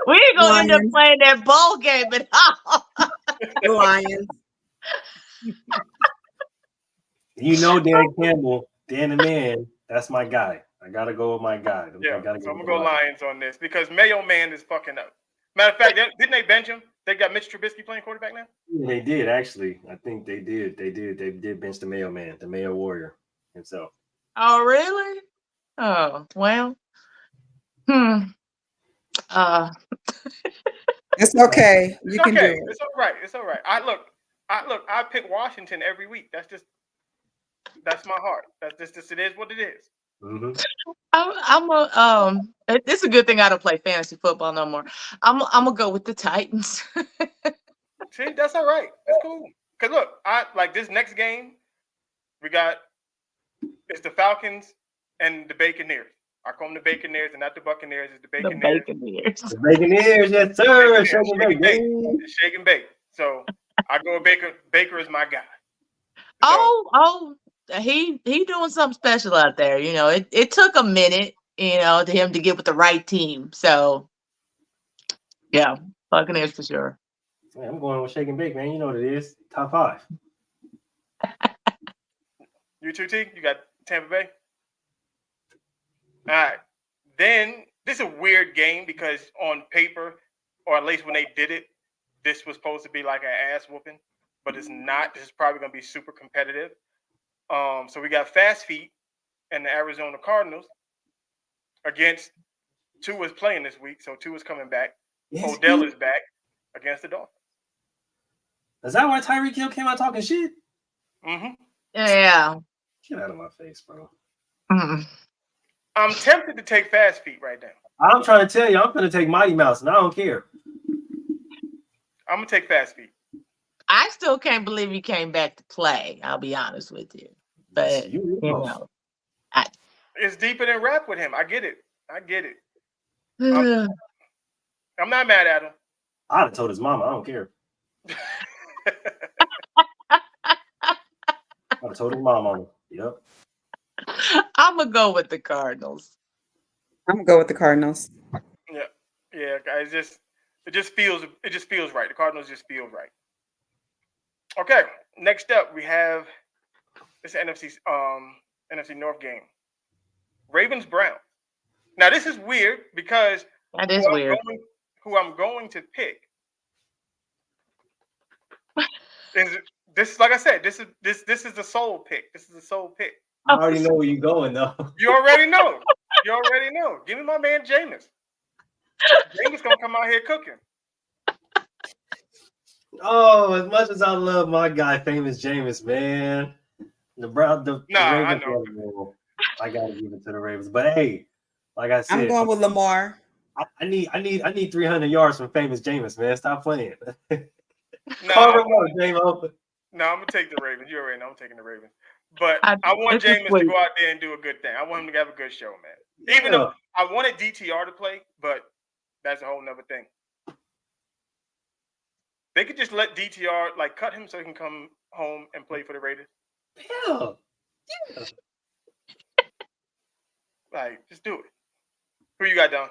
We ain't gonna end up playing that ball game at all. The Lions. You know, Dan Campbell, Dan the man. That's my guy. I gotta go with my guy. Yeah, so I'm gonna go Lions on this because Mayo Man is fucking up. Matter of fact, didn't they bench him? They got Mitch Trubisky playing quarterback now. Yeah, they did actually. I think they did. They did bench the Mayo Man, the Mayo Warrior himself. Oh, really? Oh, well. It's okay. You can do it. It's all right. It's all right. I pick Washington every week. That's my heart. That's just it is what it is. Mm-hmm. It's a good thing I don't play fantasy football no more. I'm gonna go with the Titans. See, that's all right. That's cool. Cause look, I like this next game. It's the Falcons and the Buccaneers. I call them the Buccaneers and not the Buccaneers. It's the Buccaneers. The Buccaneers, yes, sir. Shake and bake. So I go with Baker. Baker is my guy. So, he doing something special out there. It took a minute, to him to get with the right team. So yeah, Buccaneers for sure. Man, I'm going with Shake and Bake, man. You know what it is. Top 5. You too, T? You got Tampa Bay? All right. Then this is a weird game because on paper, or at least when they did it, this was supposed to be like an ass whooping, but it's not. This is probably going to be super competitive. So we got Fast Feet and the Arizona Cardinals against Tua's playing this week, so Tua's coming back. Yes, Odell is back against the Dolphins. Is that why Tyreek Hill came out talking shit? Mm-hmm. Yeah. Get out of my face, bro. Mm-mm. I'm tempted to take Fast Feet right now. I'm trying to tell you, I'm going to take Mighty Mouse, and I don't care. I'm going to take Fast Feet. I still can't believe he came back to play. I'll be honest with you. But, it's deeper than rap with him. I get it. I'm not mad at him. I'd have told his mama, I don't care. I'd have told his mom on him. Yep. I'm going to go with the Cardinals. I'm going to go with the Cardinals. Yeah, guys. It just feels right. The Cardinals just feel right. Okay, next up we have this NFC North game. Ravens Browns. Now this is weird because that is weird. Who I'm going to pick is this? Like I said, this is the soul pick. This is the soul pick. I already know where you're going though. You already know. Give me my man Jameis. Jameis gonna come out here cooking. Oh, as much as I love my guy, famous Jameis, man. The Ravens, I know. I gotta give it to the Ravens. But hey, like I said, I'm going with Lamar. I need 300 yards from famous Jameis, man. Stop playing. No, I'm gonna take the Ravens. You already know I'm taking the Ravens. But I want Jameis to go out there and do a good thing. I want him to have a good show, man. Even though I wanted DTR to play, but that's a whole nother thing. They could just let DTR cut him so he can come home and play for the Raiders. Yeah. Just do it. Who you got, Don?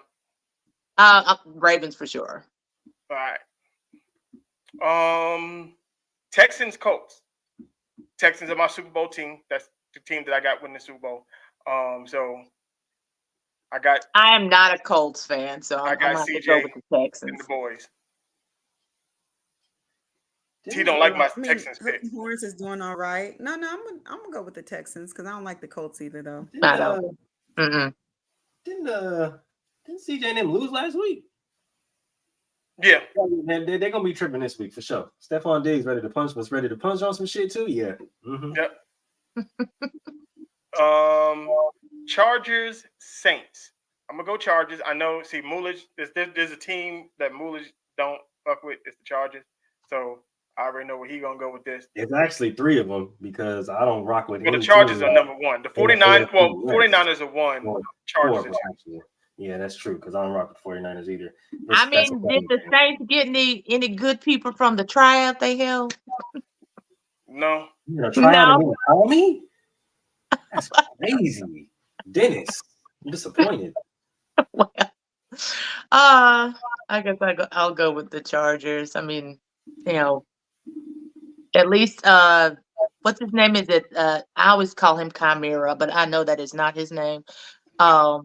Ravens for sure. All right. Texans, Colts. Texans are my Super Bowl team. That's the team that I got winning the Super Bowl. So I am not a Colts fan, so I'm got going to CJ go with the Texans. and the boys. He don't like my Texans pick. Lawrence is doing all right. No, I'm gonna go with the Texans because I don't like the Colts either, though. I don't. Didn't CJ and them lose last week? Yeah. They're gonna be tripping this week for sure. Stephon Diggs ready to punch. Was ready to punch on some shit too. Yeah. Yep. Chargers, Saints. I'm gonna go Chargers. I know. See, Moolage. There's a team that Moolage don't fuck with. It's the Chargers. So I already know where he gonna go with this. It's actually 3 of them because I don't rock with. Well, the Chargers are number 1. The 49ers are 1. Chargers are 2. Yeah, that's true because I don't rock with 49ers either. I mean, did the Saints get any good people from the tryout they held? No. You're gonna try out and call me? That's crazy, Dennis. I'm disappointed. Well, I guess I'll go with the Chargers. I mean, at least what's his name? Is it? I always call him Chimera, but I know that is not his name. Oh,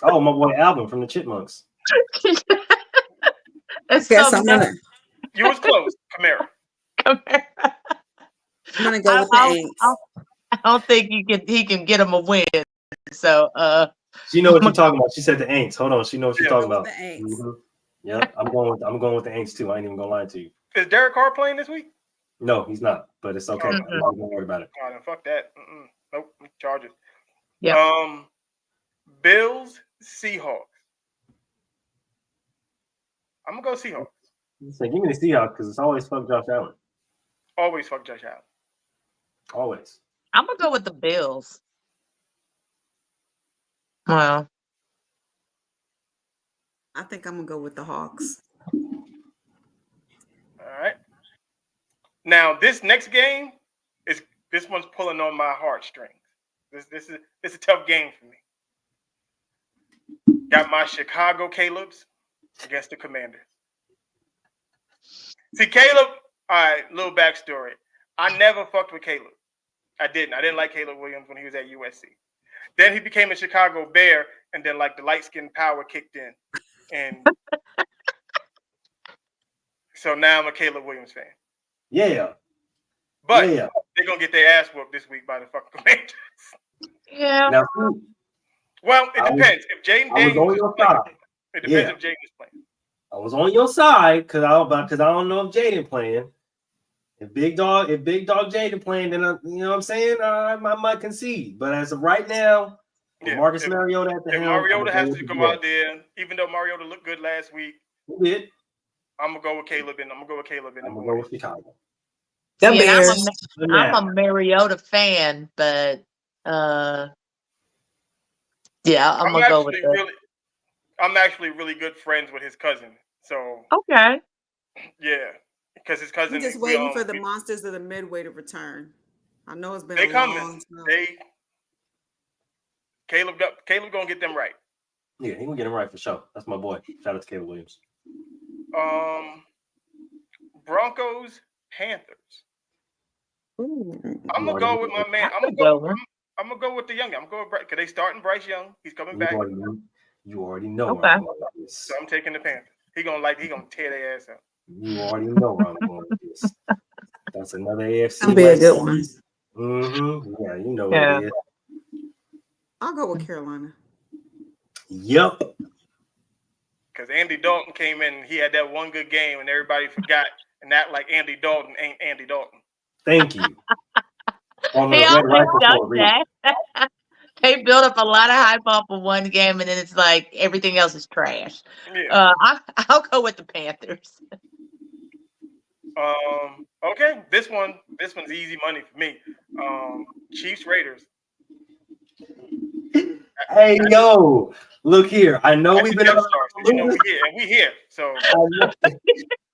my boy Alvin from the Chipmunks. You was close, Chimera. I'm gonna go with the Aints. I don't think he can get him a win. So she know what you're talking about. She said the Aints. Hold on, she knows what she's talking about. The Aints. Yeah, I'm going with the Aints too. I ain't even gonna lie to you. Is Derek Carr playing this week? No, he's not. But it's okay. I'm not gonna worry about it. Oh, no, fuck that. Nope. Chargers. Yeah. Bills, Seahawks. I'm gonna go Seahawks. Say, give me the Seahawks because it's always fuck Josh Allen. Always fuck Josh Allen. Always. I'm gonna go with the Bills. Well, I think I'm gonna go with the Hawks. All right. Now this next game this one's pulling on my heartstrings. This is a tough game for me. Got my Chicago Calebs against the Commanders. See, Caleb, all right, little backstory. I never fucked with Caleb. I didn't like Caleb Williams when he was at USC. Then he became a Chicago Bear, and then the light skin power kicked in. And so now I'm a Caleb Williams fan. Yeah. But they're gonna get their ass whooped this week by the fucking Commanders. Yeah. Now, well, it depends. If Jaden Daniels is playing, it depends if Jaden is playing. I was on your side because I don't know if Jaden playing. If big dog Jaden playing, then you know what I'm saying. I might concede. But as of right now, Marcus Mariota at the helm. Mariota has to go out there, even though Mariota looked good last week. He did. I'm gonna go with Caleb, and I'm gonna go with Chicago. I'm a Mariota fan, but I'm gonna go with that. I'm actually really good friends with his cousin, so okay. Yeah, because his cousin. I'm just waiting for the monsters of the midway to return. I know it's been a long coming. time. Caleb gonna get them right. Yeah, he gonna get them right for sure. That's my boy. Shout out to Caleb Williams. Broncos, Panthers. Ooh. I'm gonna go with my man. I'm gonna go with the young. I'm going because they starting Bryce Young. He's coming back. You already know. Okay. So I'm taking the Panthers. He gonna tear their ass up. You already know where I'm going with this. That's another AFC. That'll be a good one. Mm-hmm. Yeah, you know what it is. I'll go with Carolina. Yep. Because Andy Dalton came in and he had that one good game and everybody forgot and act like Andy Dalton ain't Andy Dalton. Thank you. He always does that. They build up a lot of hype off of one game and then it's like everything else is trash. Yeah. I'll go with the Panthers. Okay. This one's easy money for me. Chiefs Raiders. Hey yo, Look here, I know That's we've the been Death on Star, a so you know losing. we here. So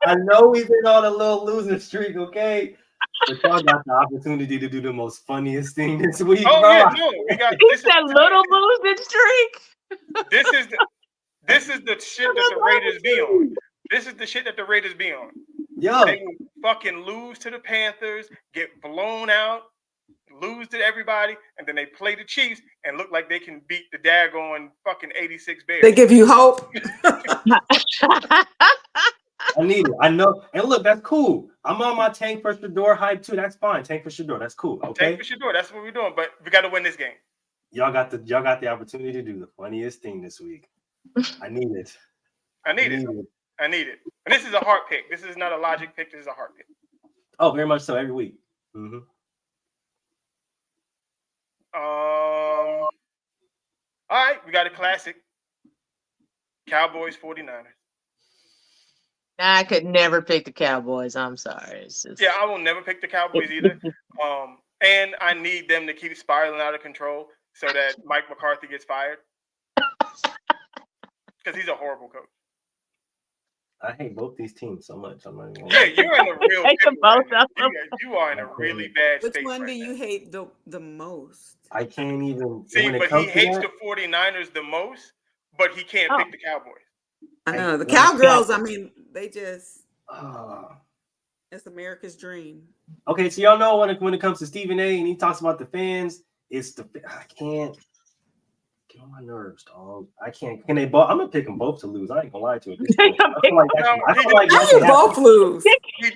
I know we've been on a little losing streak, okay? But y'all got the opportunity to do the most funniest thing this week, oh bro. yeah, no, we got He this is said little losing streak. this is the shit that the Raiders be on. This is the shit that the Raiders be on. Yo, They will fucking lose to the Panthers, get blown out, lose to everybody, and then they play the Chiefs and look like they can beat the daggone fucking 86 Bears. They give you hope. I need it. I know. And look, that's cool. I'm on my Tank for Shador hype too. That's fine. Tank for Shador. That's cool. Okay. Tank for Shador. That's what we're doing. But we got to win this game. Y'all got the opportunity to do the funniest thing this week. I need it. I need it. And this is a heart pick. This is not a logic pick. This is a heart pick. Oh, very much so. Every week. Mm-hmm. All right, we got a classic. Cowboys 49ers. I could never pick the Cowboys. I'm sorry. It's just... Yeah, I will never pick the Cowboys either. And I need them to keep spiraling out of control so that Mike McCarthy gets fired. Because he's a horrible coach. I hate both these teams so much. I'm not even. Yeah, you're in a real pickle right now. You are in a really bad Which state. one do right you now. hate the most? I can't even see, but he hates the 49ers the most, but he can't pick the Cowboys. I know the Cowgirls. I mean, they just it's America's dream. Okay, so y'all know when it comes to Stephen A. and he talks about the fans, it's I can't get on my nerves, dog. I can't. Can they both? I'm gonna pick them both to lose. I ain't gonna lie to it. I feel like both lose.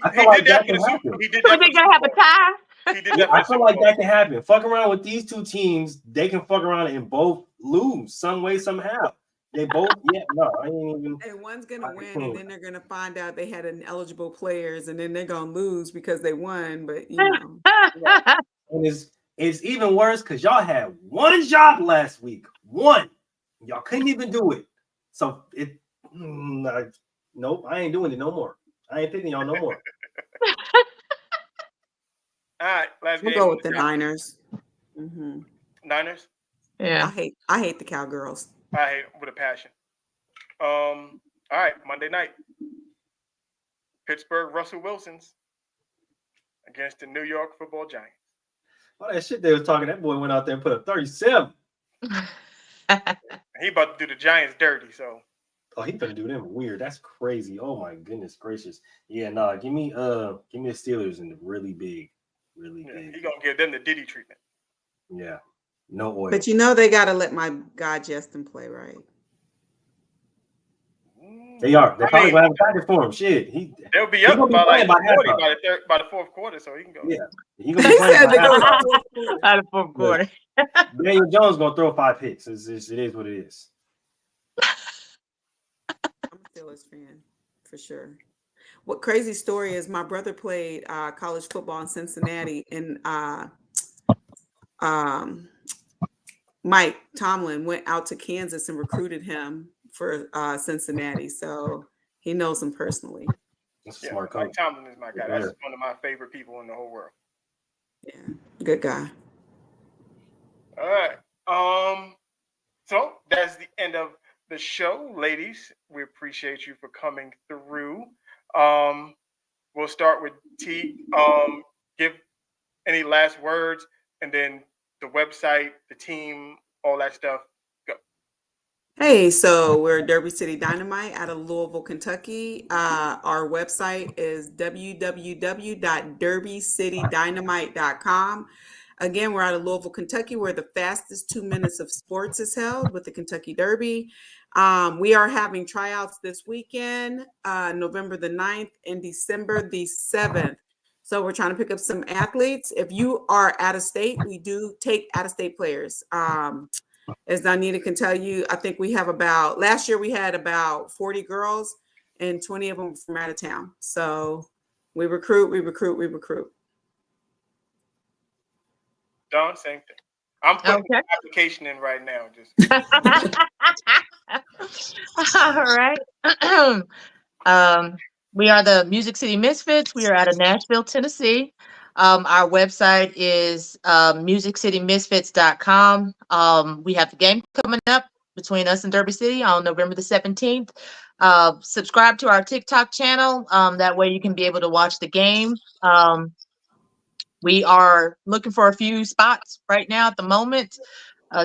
I feel like that can happen. He did that. They gonna have a tie. I feel like that can happen. Fuck around with these two teams. They can fuck around and both lose some way, somehow. They both, I ain't even. And one's gonna win, and then they're gonna find out they had ineligible players, and then they're gonna lose because they won. But you know, and it's even worse because y'all had one job last week. One, y'all couldn't even do it. So nope, I ain't doing it no more. I ain't picking y'all no more. All right, last we'll game. go with the Niners. Mm-hmm. Niners. Yeah, I hate the Cowgirls. I hate with a passion. All right, Monday night. Pittsburgh Russell Wilsons against the New York Football Giants. All that shit they was talking, that boy went out there and put up 37. He about to do the Giants dirty, so. Oh, he gonna do them weird. That's crazy. Oh my goodness gracious. Yeah, nah, give me the Steelers in the really big. He gonna give them the Diddy treatment. Yeah. No oil. But you know they gotta let my guy Justin play, right? They are. They're probably gonna have a practice for him. Shit, they'll be up by like 40 by the fourth quarter, so he can go. Yeah, he gonna be playing by the fourth quarter. Daniel Jones gonna throw 5 picks. It is what it is. I'm a Steelers fan for sure. What crazy story is my brother played college football in Cincinnati, and Mike Tomlin went out to Kansas and recruited him for Cincinnati, so he knows him personally. That's a smart coach. Mike Tomlin is my guy. That's one of my favorite people in the whole world. Yeah, good guy. All right. So that's the end of the show, ladies. We appreciate you for coming through. We'll start with T. Give any last words, and then the website, the team, all that stuff. Go. Hey, so we're Derby City Dynamite out of Louisville, Kentucky. Our website is www.derbycitydynamite.com. Again, we're out of Louisville, Kentucky, where the fastest 2 minutes of sports is held with the Kentucky Derby. We are having tryouts this weekend, November the 9th and December the 7th. So we're trying to pick up some athletes. If you are out of state, we do take out-of-state players. As Donita can tell you, I think we have last year we had about 40 girls and 20 of them from out of town. So we recruit. Don, same thing. I'm putting the application in right now. All right. We are the Music City Misfits. We are out of Nashville, Tennessee. Our website is musiccitymisfits.com. We have the game coming up between us and Derby City on November the 17th. Subscribe to our TikTok channel. That way you can be able to watch the game. We are looking for a few spots right now at the moment.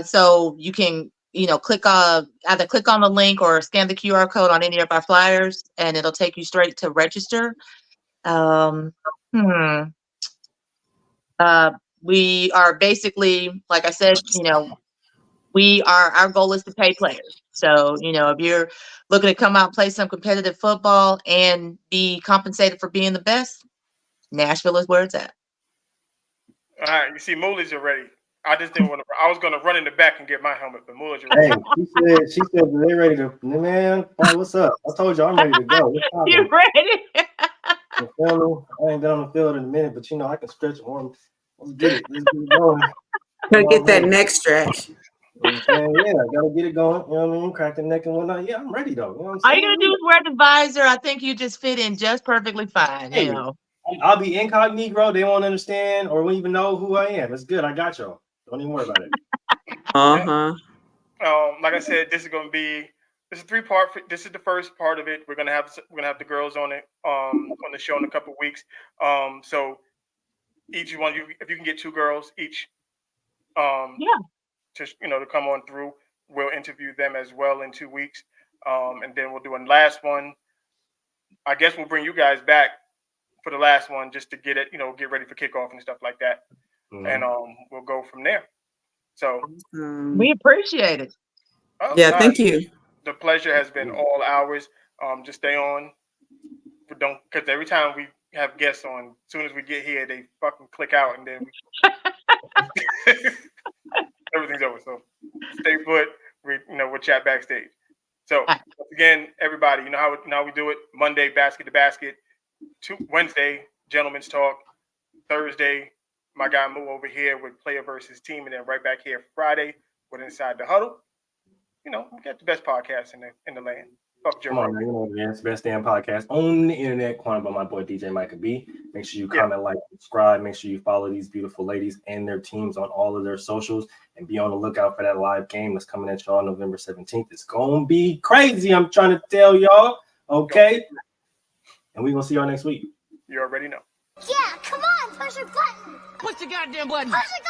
So you can, either click on the link or scan the QR code on any of our flyers, and it'll take you straight to register. We are basically, like I said, our goal is to pay players. So, if you're looking to come out and play some competitive football and be compensated for being the best, Nashville is where it's at. All right, you see, Mooley's are ready. I just didn't want to. I was going to run in the back and get my helmet, but Mooley's are ready. Hey, she said they ready to. Man, what's up? I told you I'm ready to go. You ready? I ain't been on the field in a minute, but I can stretch warm. Let's get it. Let's get it going. Gotta get that neck stretch. Yeah, I gotta get it going. You know what I mean? Crack the neck and whatnot. Yeah, I'm ready though. You know what I'm All saying? you gotta do is wear the visor. I think you just fit in just perfectly fine. Hey, I'll be incognito. They won't understand or won't even know who I am. It's good. I got y'all. Don't even worry about it. Like I said, this is going to be. This is 3-part. This is the first part of it. We're gonna have the girls on it on the show in a couple of weeks. So each one, if you can get 2 girls each, to come on through, we'll interview them as well in 2 weeks, and then we'll do a last one. I guess we'll bring you guys back for the last one just to get it, get ready for kickoff and stuff like that, and we'll go from there. So we appreciate it. Thank you. The pleasure has been all ours. Just stay on. Because every time we have guests on, as soon as we get here, they fucking click out, and then everything's over. So stay put. We'll chat backstage. So again, everybody, you know how we do it. Monday, basket to basket. Wednesday, gentlemen's talk. Thursday, my guy Moo over here with player versus team, and then right back here Friday with Inside the Huddle. We got the best podcast in the land. Fuck Joe. Come on, man. It's the best damn podcast on the internet, cornered by my boy DJ Micah B. Make sure you comment, like, subscribe. Make sure you follow these beautiful ladies and their teams on all of their socials, and be on the lookout for that live game that's coming at y'all November 17th. It's gonna be crazy. I'm trying to tell y'all. Okay. And we're gonna see y'all next week. You already know. Yeah, come on, push your button. Push the goddamn button. Push the